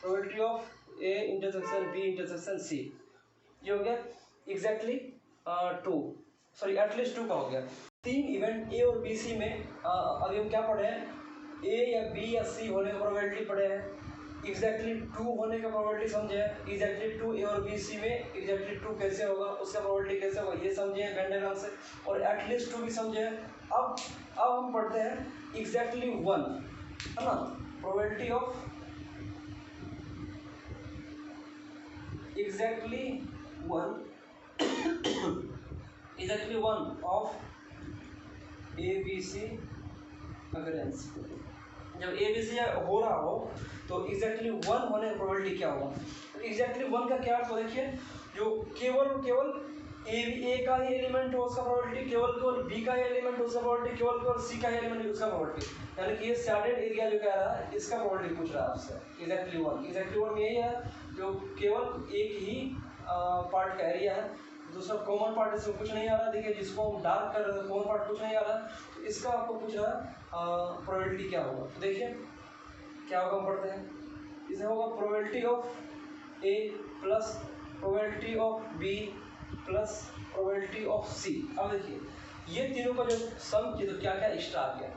S1: probability of A intersection B intersection C, ये हो गया एग्जैक्टली 2, सॉरी एटलीस्ट 2 का हो गया। 3 इवेंट ए और बी सी में अभी हम क्या पढ़े हैं, ए या बी या सी होने का प्रोबेबिलिटी पढ़े हैं, एग्जैक्टली ट्रू होने का प्रोबेबिलिटी समझे, एग्जैक्टली ट्रू ए और बी सी में एग्जैक्टली ट्रू कैसे होगा, उसका प्रोबेबिलिटी कैसे होगा ये समझे हैं वेन डायग्राम से, और एटलीस्ट ट्रू भी समझे हैं। अब हम पढ़ते हैं एग्जैक्टली वन, है ना, probability of exactly one exactly one of A B C occurrence. जब ए बी सी हो रहा हो तो एग्जैक्टली वन होने का प्रोबेबिलिटी क्या होगा। तो एग्जैक्टली वन का क्या अर्थ हो, देखिए जो केवल ए का ही एलिमेंट हो उसका प्रोबेबिलिटी, केवल बी का ही एलिमेंट हो उसका प्रोबेबिलिटी, केवल सी का ही एलिमेंट हो उसका प्रोबेबिलिटी, यानी कि ये शैडेड एरिया जो कह रहा है इसका प्रोबेबिलिटी पूछ रहा है आपसे। एग्जैक्टली वन में यही है जो केवल एक ही पार्ट का एरिया है, दूसरा कॉमन पार्ट इसमें कुछ नहीं आ रहा। देखिए जिसको हम डार्क कर रहे हैं कॉमन पार्ट कुछ नहीं आ रहा, तो इसका आपको पूछ रहा है प्रोबेबिलिटी क्या होगा। तो देखिए क्या होगा, हम पढ़ते हैं, इसमें होगा probability of A plus probability of B plus probability of C. अब देखिए ये तीनों का जो सम किया तो क्या क्या एक्स्ट्रा आ गया,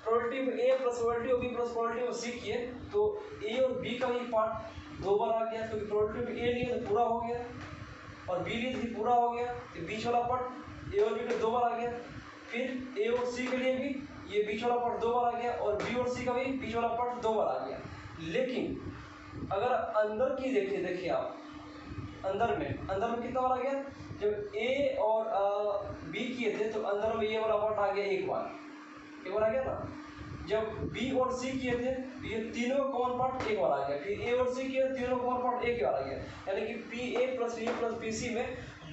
S1: probability of A plus probability of B plus probability of C किए तो ए और बी का भी पार्ट दो बार आ गया, क्योंकि प्रोबेबिलिटी ऑफ ए लिए तो पूरा हो गया और बी लिए भी पूरा हो गया, तो बीच वाला पार्ट ए और बी का दो बार आ गया। फिर ए और सी के लिए भी ये बीच वाला पार्ट दो बार आ गया और बी और सी का भी बीच वाला पार्ट दो बार आ गया। लेकिन अगर अंदर की देखिए आप अंदर में कितना बार आ गया, जब ए और बी किए थे तो अंदर में ये वाला पार्ट आ गया एक बार आ गया ना। जब बी और सी किए थे तो ये तीनों कॉमन पार्ट एक बार आ गया, फिर ए और सी किए तीनों कॉमन पार्ट एक बार आ गया, यानी कि P A plus B plus B C में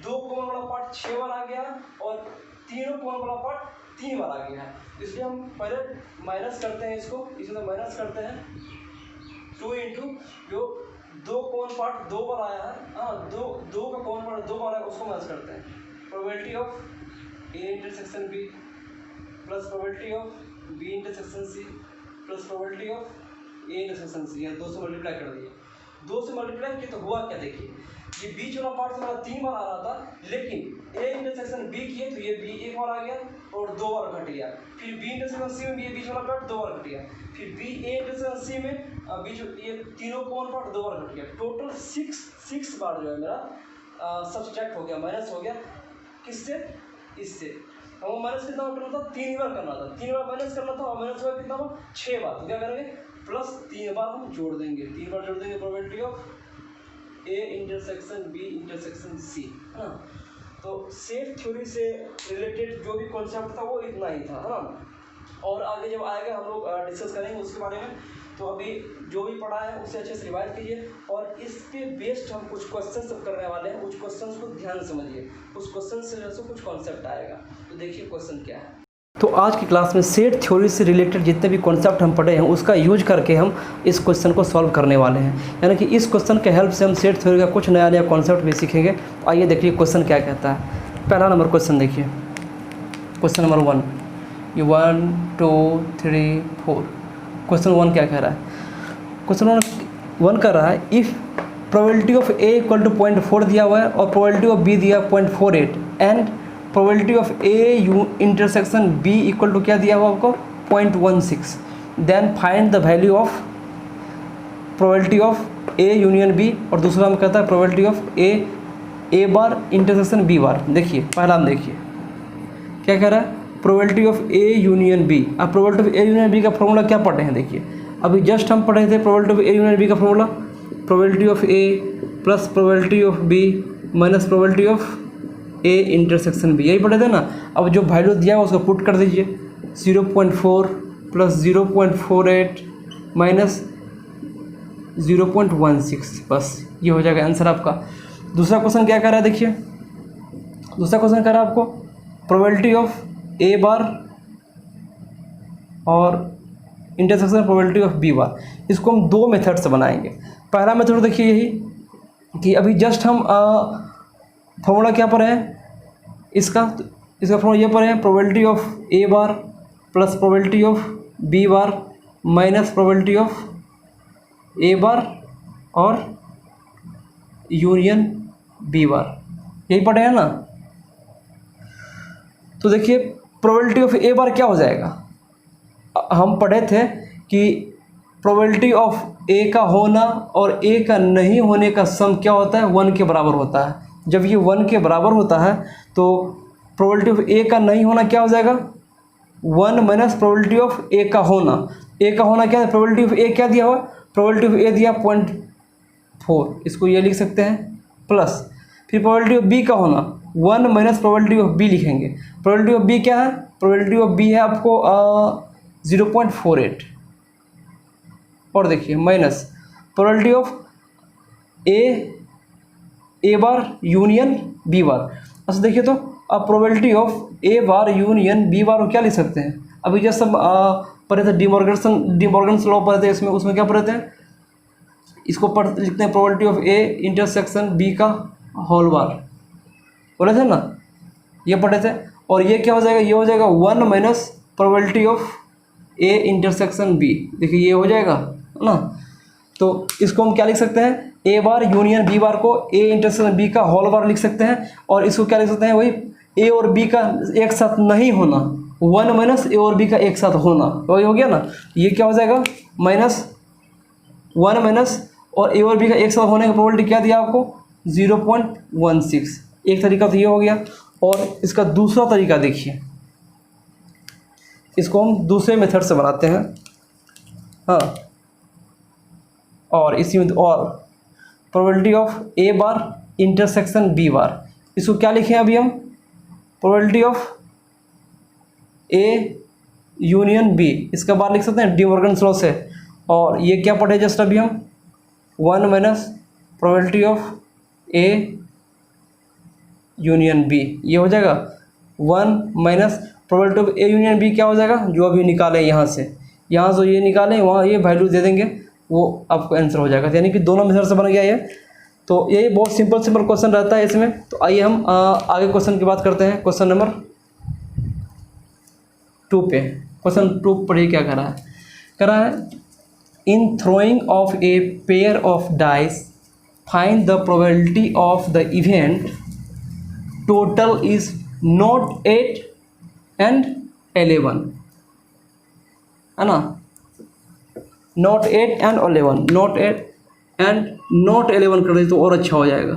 S1: दो कॉमन वाला पार्ट 6 बार आ गया और तीनों कॉमन वाला पार्ट 3 बार आ गया है। इसलिए हम पहले माइनस करते हैं इसको, इसे तो माइनस करते हैं 2 इंटू जो दो कॉमन पार्ट दो बार आया है, हाँ दो का कॉमन पार्ट दो बार आया उसको माइनस करते हैं। Probability of A intersection B plus probability of B intersection C plus probability of A intersection C, या 2 से मल्टीप्लाई कर दिए। 2 से मल्टीप्लाई किया तो हुआ क्या, देखिए ये बीच वाला पार्ट हमारा 3 बार आ रहा था, लेकिन ए इंटरसेक्शन बी किए तो ये बी एक बार आ गया और 2 बार घट गया। फिर बी इंटरसेक्शन सी में भी ये बीच वाला पार्ट 2 बार घट गया। फिर बी ए इंटरसेक्शन सी में बीच ये तीनों कॉमन पार्ट 2 बार घट गया। टोटल 6 बार जो है मेरा सब्सट्रैक्ट हो गया, माइनस हो गया। किससे, इससे। और माइनस कितना बार करना था, 3 बार करना था, 3 बार माइनस करना था और माइनस हुआ कितना बार, 6 बार। तो क्या करेंगे, प्लस 3 बार हम जोड़ देंगे, 3 बार जोड़ देंगे probability of A intersection B intersection C, है ना। तो सेट थ्योरी से रिलेटेड जो भी कॉन्सेप्ट था वो इतना ही था, है ना। और आगे जब आएगा हम लोग डिस्कस करेंगे उसके बारे में। तो अभी जो भी पढ़ा है उसे अच्छे से रिवाइज कीजिए और इस पे बेस्ड हम कुछ क्वेश्चन सब करने वाले हैं। कुछ क्वेश्चंस को ध्यान से समझिए, उस क्वेश्चन से कुछ कॉन्सेप्ट आएगा। तो देखिए क्वेश्चन क्या है।
S2: तो आज की क्लास में सेट थ्योरी से रिलेटेड जितने भी कॉन्सेप्ट हम पढ़े हैं उसका यूज करके हम इस क्वेश्चन को सॉल्व करने वाले हैं, यानी कि इस क्वेश्चन के हेल्प से हम सेट थ्योरी का कुछ नया कॉन्सेप्ट भी सीखेंगे। आइए देखिए क्वेश्चन क्या कहता है। पहला नंबर क्वेश्चन देखिए, क्वेश्चन नंबर 1, ये 1 2 3 4। क्वेश्चन 1 क्या कह रहा है, क्वेश्चन 1 कर रहा है if probability of A equal to 0.4 दिया हुआ है और प्रोबेबिलिटी ऑफ बी दिया 0.48 and probability of A U intersection B equal to क्या दिया हुआ आपको 0.16, then find the value of probability of A union B. और दूसरा हम कहता है probability of A bar intersection B bar. देखिए पहला हम देखिए क्या कह रहा है, probability of A union B. अब probability of A union B का फॉर्मूला क्या पढ़े हैं, देखिए अभी जस्ट हम पढ़े थे probability of A union B का formula, probability of A plus probability of B minus probability of A intersection B, यही पढ़े थे ना। अब जो वैल्यू दिया है उसको पुट कर दीजिए, 0.4 प्लस 0.48 माइनस 0.16, बस ये हो जाएगा आंसर आपका। दूसरा क्वेश्चन क्या कर रहा है, देखिए दूसरा क्वेश्चन कर रहा है आपको प्रोबेबिलिटी ऑफ ए बार और intersection probability of B bar. इसको हम 2 मेथड से बनाएंगे। पहला मेथड देखिए यही कि अभी जस्ट हम फॉर्मूला क्या पर है इसका फॉर्मूला ये पर है, probability of A bar plus probability of B bar minus probability of A bar और यूनियन बी बार, यही पढ़े हैं ना। तो देखिए प्रोबेबिलिटी ऑफ ए बार क्या हो जाएगा, हम पढ़े थे कि प्रोबेबिलिटी ऑफ ए का होना और ए का नहीं होने का सम क्या होता है, 1 के बराबर होता है। जब ये 1 के बराबर होता है तो प्रोबेबिलिटी ऑफ ए का नहीं होना क्या हो जाएगा, 1 माइनस प्रोबेबिलिटी ऑफ ए का होना। ए का होना क्या है, प्रोबेबिलिटी ऑफ ए क्या दिया हुआ, प्रोबेबिलिटी ऑफ ए दिया 0.4, इसको ये लिख सकते हैं, प्लस फिर प्रोबेबिलिटी ऑफ बी का होना 1 माइनस प्रोबेबिलिटी ऑफ बी लिखेंगे। प्रोबेबिलिटी ऑफ बी क्या है, प्रोबेबिलिटी ऑफ बी है आपको 0.48, और देखिए minus probability of A bar union B bar. अच्छा देखिए तो अब probability of A bar union B bar को क्या लिख सकते हैं, अभी जैसे हम पढ़े थे डिमॉर्गन्स लॉ पढ़े थे, इसमें उसमें क्या पढ़े थे, इसको लिखते हैं probability of A intersection B का होल बार, बोले थे ना, ये पढ़े थे। और ये क्या हो जाएगा, ये हो जाएगा 1 minus probability of A intersection B, देखिए ये हो जाएगा ना। तो इसको हम क्या लिख सकते हैं, ए बार यूनियन बी बार को ए इंटरसेक्शन बी का होल बार लिख सकते हैं, और इसको क्या लिख सकते हैं, वही ए और बी का एक साथ नहीं होना, 1 माइनस ए और बी का एक साथ होना, वही हो गया ना। ये क्या हो जाएगा -1 माइनस और ए और बी का एक साथ होने का प्रोबेबिलिटी क्या दिया आपको 0.16। एक तरीका तो ये हो गया। और इसका दूसरा तरीका देखिए, इसको हम दूसरे मेथड से बनाते हैं, हाँ, और इसी में और probability of A bar intersection B bar, इसको क्या लिखें अभी हम, probability of A union B, इसका बार लिख सकते हैं डिमॉर्गन्स लॉ से। और ये क्या पढ़े जस्ट अभी हम, 1 minus probability of A union B, ये हो जाएगा 1 minus probability of A union B क्या हो जाएगा, जो अभी निकालें यहाँ से ये निकालें, वहाँ ये वैल्यू दे देंगे, वो आपको आंसर हो जाएगा। यानी कि दोनों मेथड से बन गया ये। तो यही बहुत सिंपल क्वेश्चन रहता है इसमें। तो आइए हम आगे क्वेश्चन की बात करते हैं। क्वेश्चन नंबर 2 पे, क्वेश्चन 2 पढ़िए क्या कह रहा है, इन throwing of a pair of dice find the probability of the event total is not 8 and 11, है ना, not 8 and 11, not 8 and not 11 कर दे तो और अच्छा हो जाएगा,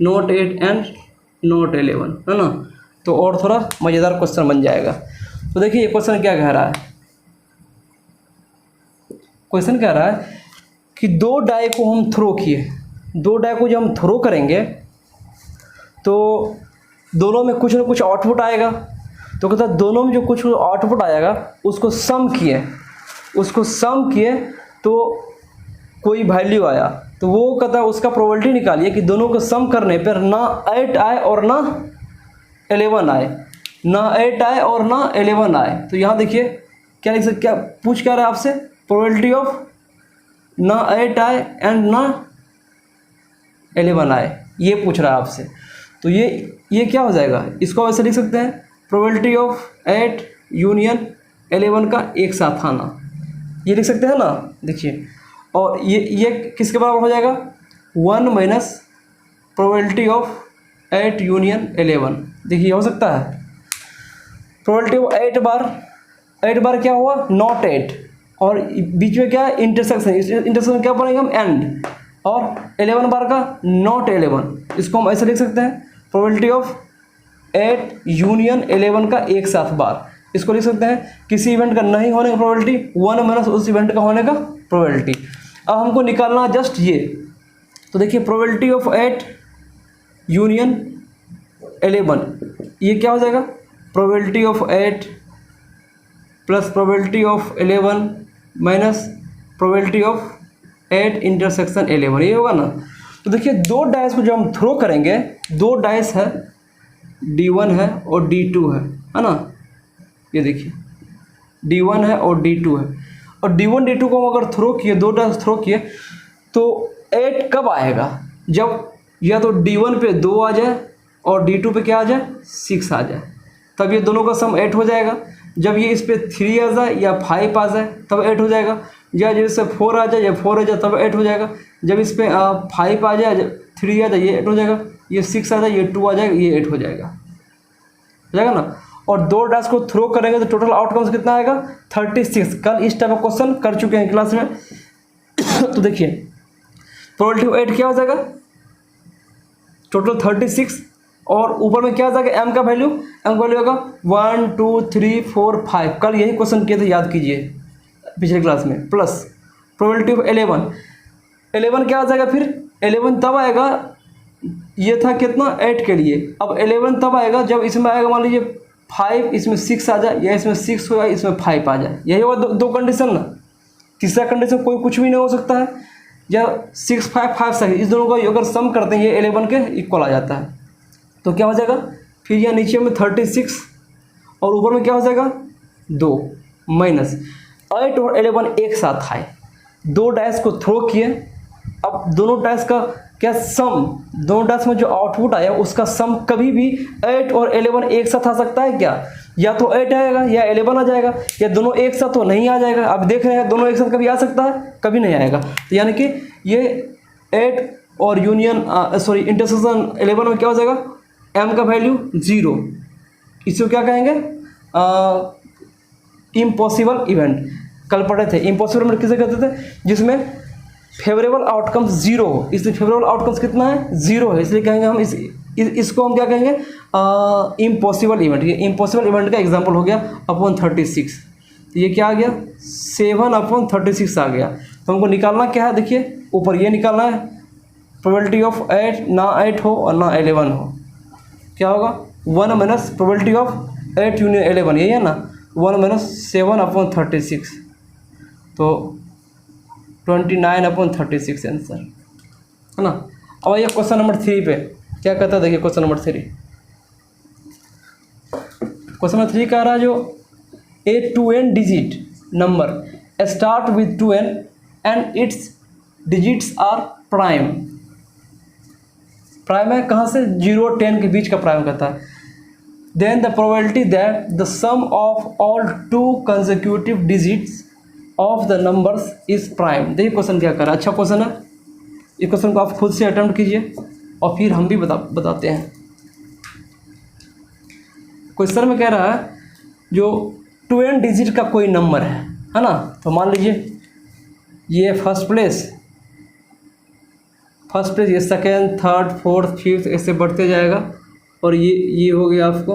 S2: नॉट 8 and नॉट 11, है ना, तो और थोड़ा मज़ेदार क्वेश्चन बन जाएगा। तो देखिए ये क्वेश्चन क्या कह रहा है, क्वेश्चन कह रहा है कि 2 डाई को हम थ्रो किए, 2 डाई को जब हम थ्रो करेंगे तो दोनों में कुछ ना कुछ आउटपुट आएगा। तो कहता है दोनों में जो कुछ आउटपुट आएगा उसको सम किए तो कोई वैल्यू आया, तो वो कहता है उसका प्रोबेबिलिटी निकालिए कि दोनों को सम करने पर ना 8 आए और ना 11 आए, ना 8 आए और ना 11 आए। तो यहाँ देखिए क्या लिख सकते, क्या पूछ क्या रहा है आपसे, प्रोबेबिलिटी ऑफ ना 8 आए एंड ना 11 आए, ये पूछ रहा है आपसे। तो ये क्या हो जाएगा, इसको वैसे लिख सकते हैं, प्रोबेबिलिटी ऑफ 8 यूनियन 11 का एक साथ आना, ये लिख सकते हैं ना। देखिए और ये किसके बराबर हो जाएगा, 1 माइनस प्रोबेबिलिटी ऑफ 8 यूनियन 11। देखिए हो सकता है प्रोबेबिलिटी ऑफ 8 बार क्या हुआ, नॉट 8, और बीच में क्या है इंटरसेक्शन क्या पढ़ेंगे हम, एंड, और 11 बार का नॉट 11, इसको हम ऐसे लिख सकते हैं, प्रोबेबिलिटी ऑफ 8 यूनियन 11 का एक साथ बार, इसको लिख सकते हैं किसी इवेंट का नहीं होने का प्रोबेबिलिटी 1 माइनस उस इवेंट का होने का प्रोबेबिलिटी। अब हमको निकालना जस्ट ये, तो देखिए प्रोबेबिलिटी ऑफ 8 यूनियन 11, ये क्या हो जाएगा, probability of 8 plus probability of 11 minus probability of 8 intersection 11, ये होगा ना। तो देखिए 2 डाइस को जब हम थ्रो करेंगे, 2 डाइस है, D1 है और D2 है ना, ये देखिए D1 है और D2 है, और D1 D2 को हम अगर थ्रो किए, 2 डाइस थ्रो किए, तो 8 कब आएगा, जब या तो D1 पे 2 आ जाए और D2 पे क्या आ जाए, 6 आ जाए, तब ये दोनों का सम 8 हो जाएगा। जब ये इस पर 3 आ जाए या 5 आ जाए तब 8 हो जाएगा, या जैसे 4 आ जाए या 4 आ जाए तब 8 हो जाएगा। जब इस पर 5 आ जाए, 3 आ जाए, ये 8 हो जाएगा, ये 6 आ जाए, ये 2 आ जाएगा, ये 8 हो जाएगा ना। और 2 डाइस को थ्रो करेंगे तो टोटल आउटकम्स कितना आएगा, 36। कल इस टाइप का क्वेश्चन कर चुके हैं क्लास में तो देखिए प्रोबेबिलिटी ऑफ 8 क्या हो जाएगा, टोटल 36, और ऊपर में क्या आ जाएगा एम का वैल्यू होगा 1 2 3 4 5। कल यही क्वेश्चन किए थे, याद कीजिए पिछले क्लास में। प्लस प्रोबेबिलिटी ऑफ 11 क्या आ जाएगा, फिर 11 तब आएगा, ये था कितना 8 के लिए, अब 11 तब आएगा जब इसमें आएगा मान लीजिए 5, इसमें 6 आ जाए, या इसमें 6 हो जाए, इसमें 5 आ जाए, यही होगा दो कंडीशन ना। तीसरा कंडीशन कोई कुछ भी नहीं हो सकता है, या 6 5 5 6, इस दोनों का अगर सम करते हैं ये 11 के इक्वल आ जाता है। तो क्या हो जाएगा फिर यहाँ नीचे में 36 और ऊपर में क्या हो जाएगा 2 माइनस 8 और 11 एक साथ आए, दो डैश को थ्रो किए, अब दोनों डैश का क्या सम, दोनों डैश में जो आउटपुट आया उसका सम कभी भी 8 और 11 एक साथ आ सकता है क्या, या तो 8 आएगा या 11 आ जाएगा, या दोनों एक साथ तो नहीं आ जाएगा। अब देख रहे हैं दोनों एक साथ कभी आ सकता है, कभी नहीं आएगा। तो यानी कि ये 8 और यूनियन इंटरसेक्शन 11 में क्या हो जाएगा, m का वैल्यू 0, इसको क्या कहेंगे इम्पॉसिबल इवेंट। कल पढ़े थे इम्पॉसिबल इवेंट किसे कहते थे, जिसमें फेवरेबल आउटकम्स 0 हो, इसलिए फेवरेबल आउटकम्स कितना है 0 है, इसलिए कहेंगे हम इसको हम क्या कहेंगे इम्पॉसिबल इवेंट। ये इम्पॉसिबल इवेंट का एग्जांपल हो गया अपॉन 36। तो ये क्या आ गया 7/36 आ गया। तो हमको निकालना क्या है, देखिए ऊपर ये निकालना है प्रोबेबिलिटी ऑफ 8, ना 8 हो और ना 11 हो, क्या होगा 1 माइनस प्रोबेबिलिटी ऑफ 8 यूनियन 11, यही है ना, 1 माइनस 7/36, तो 29/36 आंसर है ना। अब आइए क्वेश्चन नंबर 3 पे क्या कहता है, देखिए क्वेश्चन नंबर 3 कह रहा है जो a 2n digit number start with 2n and its digits are prime. Prime है कहाँ से, 0 और 10 के बीच का प्राइम कहता है। Then the probability that the sum of all 2 consecutive digits of the numbers is prime. देखिए क्वेश्चन क्या कर रहा है, अच्छा क्वेश्चन है, इस क्वेश्चन को आप खुद से अटेम्प्ट कीजिए और फिर हम भी बताते हैं। क्वेश्चन में कह रहा है जो 2n डिजिट का कोई नंबर है ना, तो मान लीजिए ये फर्स्ट प्लेस, ये सेकेंड, थर्ड, फोर्थ, फिफ्थ ऐसे बढ़ते जाएगा, और ये हो गया आपको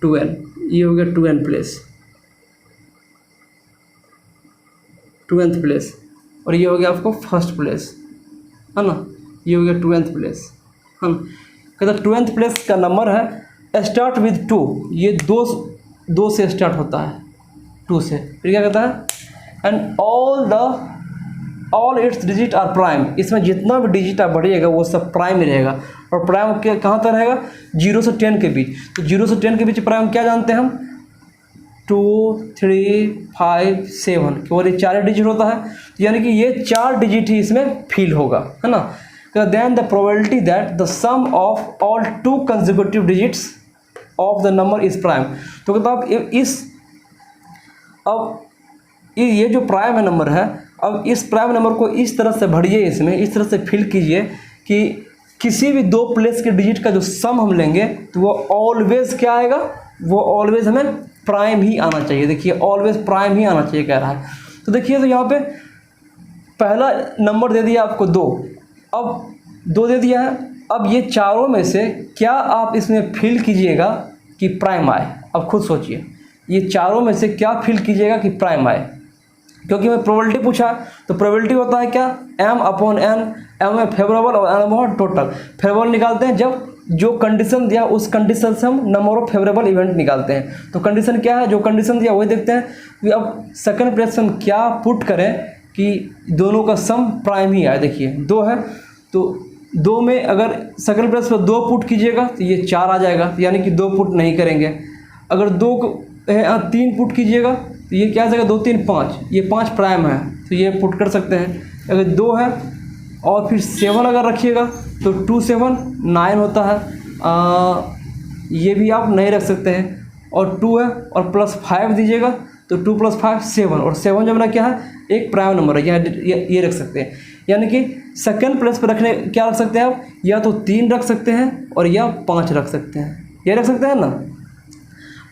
S2: 2n, ये हो गया 2n प्लेस, 2nth प्लेस, और ये हो गया आपको फर्स्ट प्लेस है ना, ये हो गया 2nth प्लेस है ना। कहता 2nth प्लेस का नंबर है स्टार्ट विद 2, ये दो से स्टार्ट होता है, 2 से, फिर क्या कहता है and all its digit are prime, इसमें जितना भी डिजिट आप बढ़िएगा वो सब प्राइम में रहेगा, और प्राइम के कहाँ तक रहेगा 0 से 10 के बीच। तो 0 से 10 के बीच प्राइम क्या जानते हैं हम 2 3 5 7, केवल ये 4 डिजिट होता है, यानी कि ये 4 डिजिट ही इसमें फिल होगा है ना। Then the probability that the sum of all 2 consecutive digits of the number is prime. तो कहता अब ये जो प्राइम है नंबर है, अब इस प्राइम नंबर को इस तरह से भरिए, इसमें इस तरह से फिल कीजिए कि किसी भी 2 प्लेस के डिजिट का जो सम हम लेंगे तो वो ऑलवेज क्या आएगा, वो ऑलवेज हमें प्राइम ही आना चाहिए। देखिए ऑलवेज प्राइम ही आना चाहिए कह रहा है। तो देखिए तो यहाँ पे पहला नंबर दे दिया आपको 2, अब 2 दे दिया है, अब ये चारों में से क्या आप इसमें फिल कीजिएगा कि प्राइम आए। अब खुद सोचिए ये चारों में से क्या फिल कीजिएगा कि प्राइम आए, क्योंकि मैं प्रोबेबिलिटी पूछा, तो प्रोबेबिलिटी होता है क्या m/n, m में फेवरेबल और n में टोटल। फेवरेबल निकालते हैं जब जो कंडीशन दिया उस कंडीशन से हम नंबर ऑफ फेवरेबल इवेंट निकालते हैं। तो कंडीशन क्या है, जो कंडीशन दिया वही देखते हैं कि अब सेकंड प्लेस हम क्या पुट करें कि दोनों का सम प्राइम ही आए। देखिए 2 है तो 2 में अगर सेकंड प्लेस पर 2 पुट कीजिएगा तो ये 4 आ जाएगा, यानी कि 2 पुट नहीं करेंगे। अगर 2 3 पुट कीजिएगा तो ये क्या आ जाएगा 2 3 5, ये 5 प्राइम है तो ये पुट कर सकते हैं। अगर 2 है और फिर 7 अगर रखिएगा तो 2 7 9 होता है, ये भी आप नहीं रख सकते हैं। और 2 है और +5 दीजिएगा तो 2 + 5 7, और 7 जब ना क्या है एक प्राइम नंबर है, ये रख सकते हैं। यानी कि सेकंड प्लेस पर रखने क्या रख सकते हैं आप, या तो 3 रख सकते हैं और या 5 रख सकते हैं, ये रख सकते हैं ना।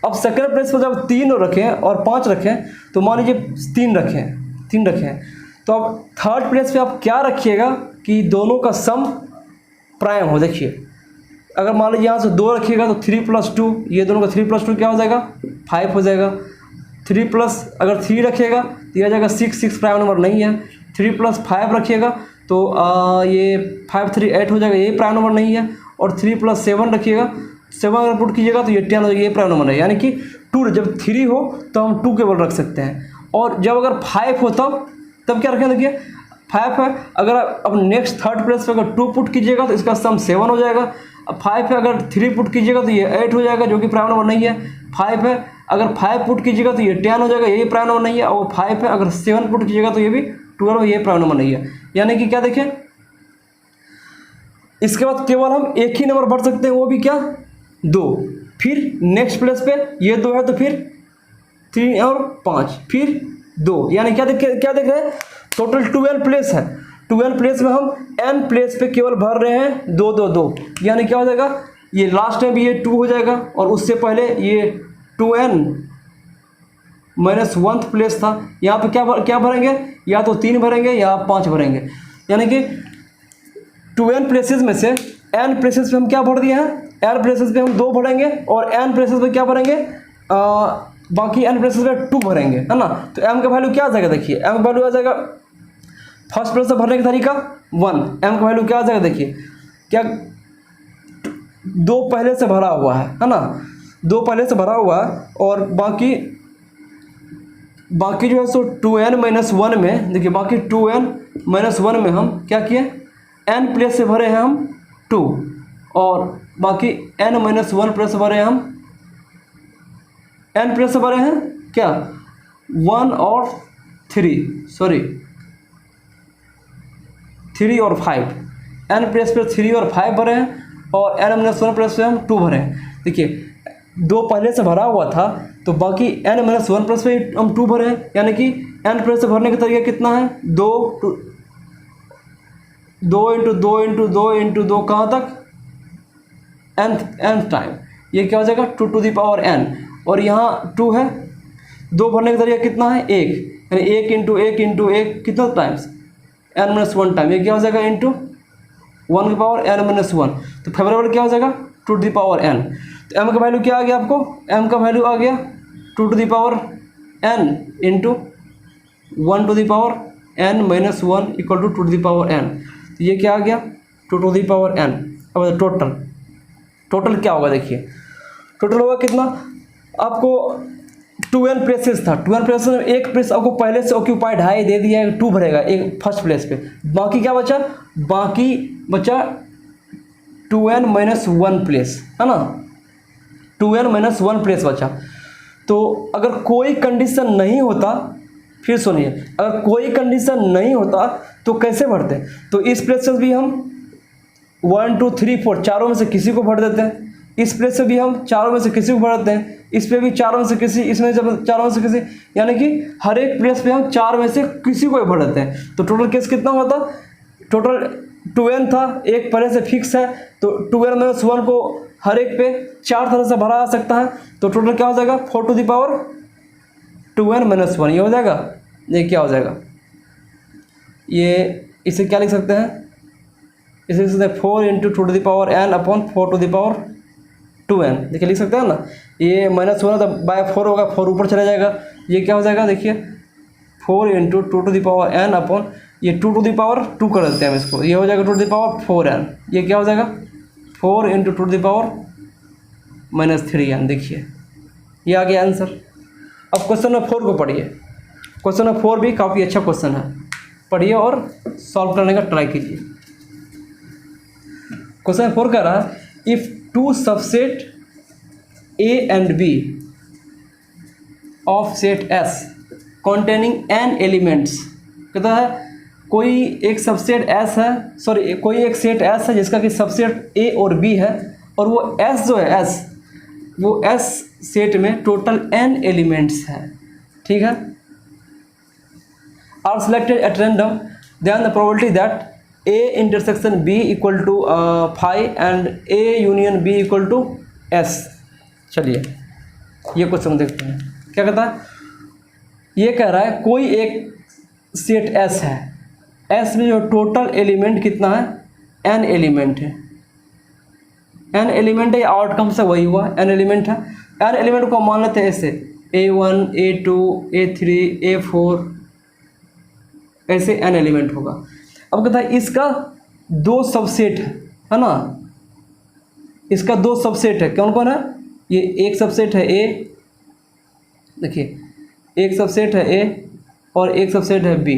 S2: अब सेकंड प्लेस पर जब 3 रखें और 5 रखें तो मान लीजिए 3 रखें 3 रखे हैं। तो अब थर्ड प्लेस पे आप क्या रखिएगा कि दोनों का सम प्राइम हो। देखिए अगर मान लीजिए यहाँ से 2 रखिएगा तो 3 + 2, ये दोनों का 3 + 2 क्या हो जाएगा 5 हो जाएगा। 3 प्लस अगर 3 रखिएगा तो यह आ जाएगा 6 प्राइम नंबर नहीं है। 3 + 5 रखिएगा तो ये 5 3 8 हो जाएगा, ये प्राइम नंबर नहीं है। और 3 + 7 रखिएगा, 7 अगर पुट कीजिएगा तो ये 10 हो जाएगा, ये प्राइम नंबर है। यानी कि 2 जब 3 हो तो हम 2 केवल रख सकते हैं, और जब अगर 5 हो तब क्या रखें। देखिए 5 है, अगर अब नेक्स्ट थर्ड प्लेस पे अगर 2 पुट कीजिएगा तो इसका सम 7 हो जाएगा। अब 5 है, अगर 3 पुट कीजिएगा तो ये 8 हो जाएगा, जो कि प्राइम नंबर नहीं है। 5 है, अगर 5 पुट कीजिएगा तो ये 10 हो जाएगा, ये प्राइम नंबर नहीं है। और 5 है, अगर 7 पुट कीजिएगा तो ये भी 12, ये प्राइम नंबर नहीं है। यानी कि क्या देखें, इसके बाद केवल हम एक ही नंबर भर सकते हैं, वो भी क्या 2। फिर नेक्स्ट प्लेस पे ये 2 है तो फिर 3 और 5, फिर 2। यानी क्या देख रहे हैं, टोटल 12 प्लेस है। 12 प्लेस में हम n प्लेस पे केवल भर रहे हैं 2 2 2। यानी क्या हो जाएगा, ये लास्ट में भी ये 2 हो जाएगा, और उससे पहले ये 2n - 1 प्लेस था। यहाँ पे क्या भरेंगे, या तो 3 भरेंगे या 5 भरेंगे। यानी कि 2n प्लेसेस में से n प्लेसेस पे हम क्या भर दिए हैं, n प्लेसेस पे हम 2 भरेंगे, और n प्लेसेस पे क्या भरेंगे, बाकी n प्लेसेस पे 2 भरेंगे, है ना। तो m का वैल्यू क्या आ जाएगा, देखिए m का वैल्यू आ जाएगा, फर्स्ट प्लेस से भरने का तरीका 1। m का वैल्यू क्या आ जाएगा, देखिए क्या 2 पहले से भरा हुआ है ना, 2 पहले से भरा हुआ है, और बाकी जो है सो 2n - 1 में, देखिए बाकी 2n - 1 में हम क्या किए, n प्लेस से भरे हैं हम 2, और बाकी n - 1 प्लेस से भरे हैं हम, n प्लेस से भरे हैं क्या 1 और 3, सॉरी 3 और 5, n प्लेस पे 3 और 5 भरे हैं, और n - 1 प्लेस पे हम 2 भरे हैं। देखिए 2 पहले से भरा हुआ था, तो बाकी n - 1 प्लेस पे हम 2 भरे हैं। यानी कि n प्लेस से भरने का तरीका कितना है, 2 × 2 × 2 × 2 कहाँ तक, nth टाइम। ये क्या हो जाएगा 2 n, और यहाँ 2 है, 2 भरने का तरीका कितना है 1, यानी 1 × 1 × 1 कितना टाइम्स, n - 1 टाइम। ये क्या हो जाएगा इंटू 1 की पावर n - 1, तो फेवरेबल क्या हो जाएगा 2n। तो m का वैल्यू क्या आ गया आपको, m का वैल्यू आ गया 2n × 1 × n - 1 = 2n। तो ये क्या आ गया 2n। अब टोटल क्या होगा, देखिए टोटल होगा कितना, आपको 2n प्लेसेस था, 2n प्लेसेस में एक प्लेस आपको पहले से ऑक्यूपाइड हाई दे दिया है, 2 भरेगा एक फर्स्ट प्लेस पे। बाकी क्या बचा, बाकी बचा 2n - 1 प्लेस, है ना, 2n - 1 प्लेस बचा। तो अगर कोई कंडीशन नहीं होता, फिर सुनिए, अगर कोई कंडीशन नहीं होता तो कैसे भरते, तो इस प्लेस से भी हम 1 2 3 4 चारों में से किसी को भर देते हैं, इस प्लेस से भी हम चारों में से किसी को भर देते हैं, इस पे भी चारों में से किसी, इसमें जब चारों में से किसी, यानी कि हर एक प्लेस पे हम 4 में से किसी को भर देते हैं। तो टोटल केस कितना होता, टोटल 2n था, एक पहले से फिक्स है, तो 2n - 1 को हर एक पे 4 तरह से भरा जा सकता है। तो टोटल क्या हो जाएगा 4 2n - 1, ये हो जाएगा, ये क्या हो जाएगा, ये इसे क्या लिख सकते हैं, इसे लिख सकते हैं 4 × 2n/4 2n। देखिए लिख सकते हैं ना, ये -1 तो बाय 4 होगा, 4 ऊपर चला जाएगा, ये क्या हो जाएगा, देखिए 4 × 2n/, ये 2 कर देते हैं हम इसको, ये हो जाएगा 2/4n। ये क्या हो जाएगा 4 × 2 - 3n। देखिए ये आ गया आंसर। अब क्वेश्चन नंबर 4 को पढ़िए। क्वेश्चन नंबर 4 भी काफ़ी अच्छा क्वेश्चन है, पढ़िए और सॉल्व करने का ट्राई कीजिए। क्वेश्चन नंबर 4 कह रहा है, if 2 subset A and B of set S containing n elements, कहता है कोई एक सबसेट S है, सॉरी कोई एक सेट S है जिसका कि सबसेट A और B है, और वो S जो है S, वो S सेट में टोटल n एलिमेंट्स है, ठीक है, are selected at random, then the probability that A intersection B = 5 and A union B = S। चलिए ये क्वेश्चन देखते हैं क्या कहता है। ये कह रहा है कोई एक सेट एस है, एस में जो टोटल एलिमेंट कितना है, एन एलिमेंट है, एन एलिमेंट है, आउटकम से वही हुआ, एन एलिमेंट है। एन एलिमेंट को मान लेते हैं ऐसे A1 A2 A3 A4 ऐसे एन एलिमेंट होगा। अब कहता है इसका दो सबसेट है ना, इसका दो सबसेट है, कौन कौन है, ये एक सबसेट है ए, देखिए एक सबसेट है ए और एक सबसेट है बी।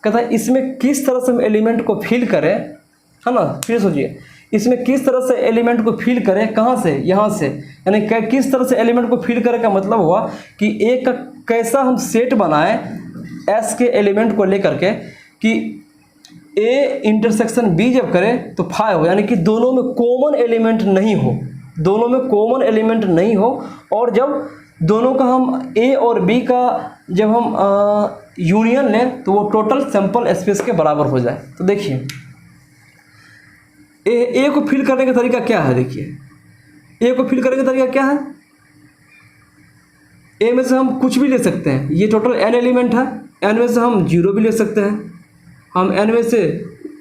S2: कहता है इसमें किस तरह से हम एलिमेंट को फिल करें, है ना, फिर सोचिए इसमें किस तरह से एलिमेंट को फिल करें, कहाँ से, यहाँ से, यानी किस तरह से एलिमेंट को फिल करें का मतलब हुआ कि एक का कैसा हम सेट बनाएं एस के एलिमेंट को लेकर के कि ए इंटरसेक्शन बी जब करें तो फाई हो, यानी कि दोनों में कॉमन एलिमेंट नहीं हो, दोनों में कॉमन एलिमेंट नहीं हो, और जब दोनों का हम ए और बी का जब हम यूनियन लें तो वो टोटल सैंपल स्पेस के बराबर हो जाए। तो देखिए ए को फिल करने का तरीका क्या है, देखिए ए को फिल करने का तरीका क्या है, ए में से हम कुछ भी ले सकते हैं, ये टोटल एन एलिमेंट है, एन में से हम जीरो भी ले सकते हैं, हम एन में से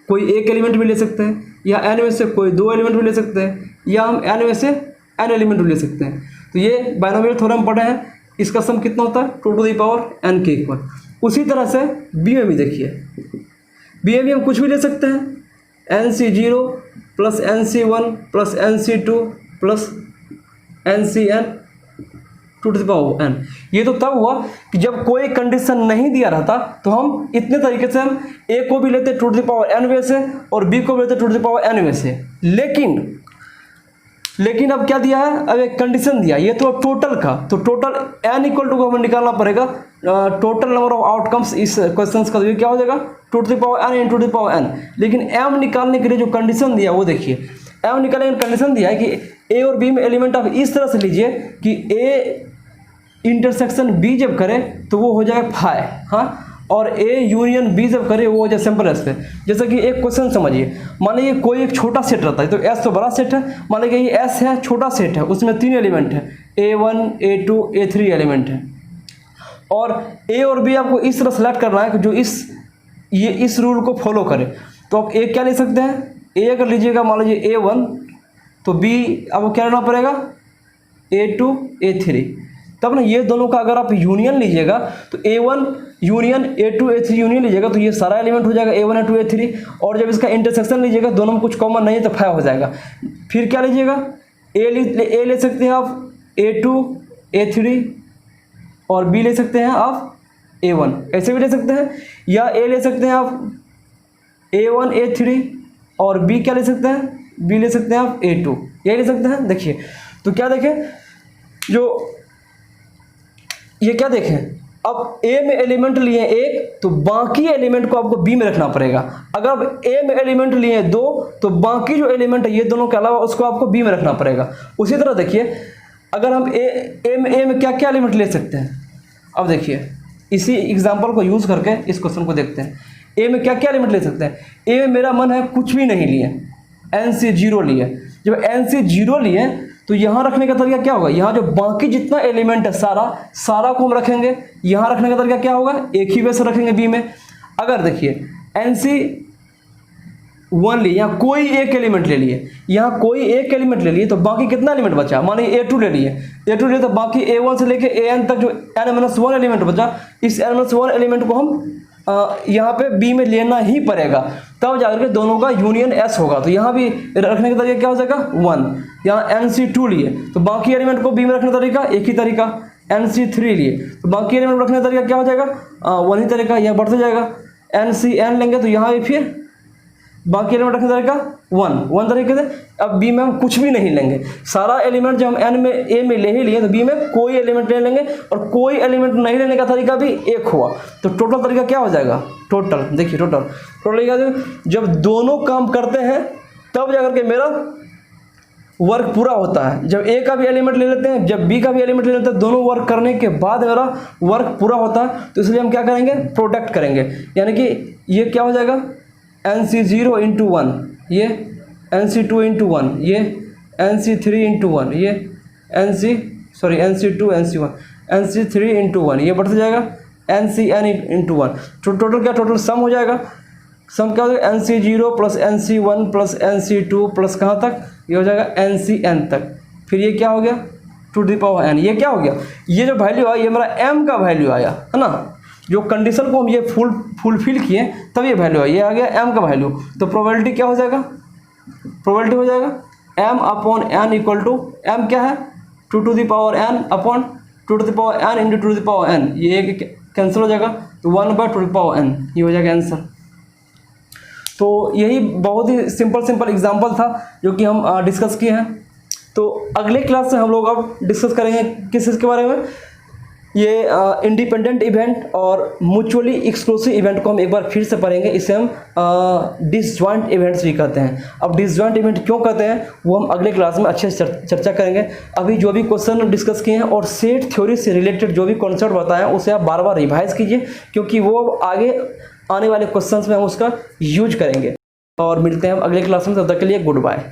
S2: कोई एक एलिमेंट भी ले सकते हैं, या एन में से कोई दो एलिमेंट भी ले सकते हैं, या हम एन में से एन एलिमेंट भी ले सकते हैं। तो ये बाइनोमियल थ्योरम पढ़े हैं, इसका सम कितना होता है 2 to the power n के इक्वल। उसी तरह से बी में भी देखिए, बी में भी हम कुछ भी ले सकते हैं, NC0 plus NC1 plus NC2 plus NCn 2 to the power n। ये तो तब हुआ कि जब कोई कंडीशन नहीं दिया रहता तो हम इतने तरीके से हम ए को भी लेते 2 to the power n वे से और बी को भी लेते 2 to the power n वे से। लेकिन अब क्या दिया है, अब एक कंडीशन दिया, ये तो टोटल का, तो टोटल n इक्वल टू को हमें निकालना पड़ेगा, टोटल नंबर ऑफ आउटकम्स इस क्वेश्चन का, तो ये क्या हो जाएगा 2 to the power n into 2 to the power n। लेकिन m निकालने के लिए जो कंडीशन दिया वो देखिए, m निकालने का कंडीशन दिया है कि a और b में एलिमेंट आप इस तरह से लीजिए कि a इंटरसेक्शन b जब करे तो वो हो जाएगा फाई, हाँ, और ए यूनियन बी जब करे वो हो जाए सिंपल एस पे। जैसे कि एक क्वेश्चन समझिए, मान लीजिए कोई एक छोटा सेट रहता है, तो एस तो बड़ा सेट है, मान लीजिए ये एस है, छोटा सेट है, उसमें 3 एलिमेंट है, A1 A2 A3 एलिमेंट है, और ए और बी आपको इस तरह सेलेक्ट करना है कि जो इस रूल को फॉलो करे। तो आप ए क्या ले सकते हैं, ए अगर लीजिएगा मान लीजिए A1, तो बी आपको क्या लेना पड़ेगा A2 A3, तब ना ये दोनों का अगर आप यूनियन लीजिएगा तो A1 union A2 A3 union लीजिएगा तो ये सारा एलिमेंट हो जाएगा A1 A2 A3, और जब इसका इंटरसेक्शन लीजिएगा दोनों में कुछ कॉमन नहीं है तो फाई हो जाएगा। फिर क्या लीजिएगा, ए ले सकते हैं आप A2 A3 और बी ले सकते हैं आप A1, ऐसे भी ले सकते हैं, या ए ले सकते हैं आप A1 A3 और बी क्या ले सकते हैं, बी ले सकते हैं आप A2, ये ले सकते हैं। देखिए तो क्या देखें, जो ये क्या देखें, अब ए में एलिमेंट लिए एक तो बाकी एलिमेंट को आपको बी में रखना पड़ेगा, अगर आप ए में एलिमेंट लिए 2 तो बाकी जो एलिमेंट है ये दोनों के अलावा उसको आपको बी में रखना पड़ेगा। उसी तरह देखिए अगर हम ए में क्या क्या एलिमेंट ले सकते हैं, अब देखिए इसी एग्जाम्पल को यूज़ करके इस क्वेश्चन को देखते हैं। ए में क्या क्या एलिमेंट ले सकते हैं, ए में मेरा मन है कुछ भी नहीं लिए, NC0 लिए। जब NC0 लिए तो यहाँ रखने का तरीका क्या होगा, यहाँ जो बाकी जितना एलिमेंट है सारा को हम रखेंगे, यहाँ रखने का तरीका क्या होगा, एक ही वे से रखेंगे बी में। अगर देखिए NC1 लिए, यहाँ कोई एक एलिमेंट ले लिए, यहाँ कोई एक एलिमेंट ले लिए तो बाकी कितना एलिमेंट बचा, मान लीजिए A2 ले लिए तो बाकी A1 से लेके AN तक जो n-1 एलिमेंट बचा, इस n-1 एलिमेंट को हम यहाँ पे बी में लेना ही पड़ेगा, तब जाकर के दोनों का यूनियन एस होगा। तो यहाँ भी रखने का तरीका क्या हो जाएगा 1, यहाँ NC2 लिए तो बाकी एलिमेंट को बी में रखने का तरीका एक ही तरीका, NC3 लिए तो बाकी एलिमेंट रखने का तरीका क्या हो जाएगा 1 ही तरीका, यहाँ बढ़ते जाएगा। NCN लेंगे तो यहाँ भी फिर बाकी एलिमेंट रखने का तरीका 1 तरीके से। अब बी में हम कुछ भी नहीं लेंगे, सारा एलिमेंट जब हम एन में ए में ले ही लिए तो बी में कोई एलिमेंट ले लेंगे, और कोई एलिमेंट नहीं लेने का तरीका भी एक हुआ, तो टोटल तरीका क्या हो जाएगा, टोटल देखिए टोटल जब दोनों काम करते हैं तब जाकर के मेरा वर्क पूरा होता है। जब ए का भी एलिमेंट ले लेते हैं, जब बी का भी एलिमेंट ले लेते हैं, दोनों वर्क करने के बाद मेरा वर्क पूरा होता है। तो इसलिए हम क्या करेंगे, प्रोडक्ट करेंगे, यानी कि ये क्या हो जाएगा NC0 into 1, ये NC2 into 1, ये NC3 into 1, ये NC2 NC1 NC3 into 1, ये बढ़ते जाएगा NCn इंटू 1, टोटल क्या, टोटल सम हो जाएगा। सम क्या हो जाएगा, NC0 plus NC1 plus NC2 plus कहाँ तक, ये हो जाएगा NCn तक। फिर ये क्या हो गया, टू द पावर n। ये क्या हो गया, ये जो वैल्यू आया ये हमारा m का वैल्यू आया है ना, जो कंडीशन को हम ये फुलफिल किए तब ये वैल्यू आया, ये आ गया m का वैल्यू। तो प्रोबेबिलिटी क्या हो जाएगा, प्रोबेबिलिटी हो जाएगा m upon n equal to, m क्या है, two the power n upon two the power n into two the power n, ये कैंसिल हो जाएगा, तो 1/2 द पावर n, ये हो जाएगा आंसर। तो यही बहुत ही सिंपल एग्जाम्पल था जो कि हम डिस्कस किए हैं। तो अगले क्लास से हम लोग अब डिस्कस करेंगे किस चीज़ के बारे में, ये इंडिपेंडेंट इवेंट और म्यूचुअली एक्सक्लूसिव इवेंट को हम एक बार फिर से पढ़ेंगे। इसे हम डिसजॉइंट इवेंट्स भी कहते हैं। अब डिसजॉइंट इवेंट क्यों कहते हैं वो हम अगले क्लास में अच्छे से चर्चा करेंगे। अभी जो भी क्वेश्चन डिस्कस किए हैं और सेट थ्योरी से रिलेटेड जो भी कॉन्सेप्ट बताए हैं उसे आप बार बार रिवाइज कीजिए, क्योंकि वो आगे आने वाले क्वेश्चंस में हम उसका यूज करेंगे। और मिलते हैं हम अगले क्लास में, तब तक के लिए गुड बाय।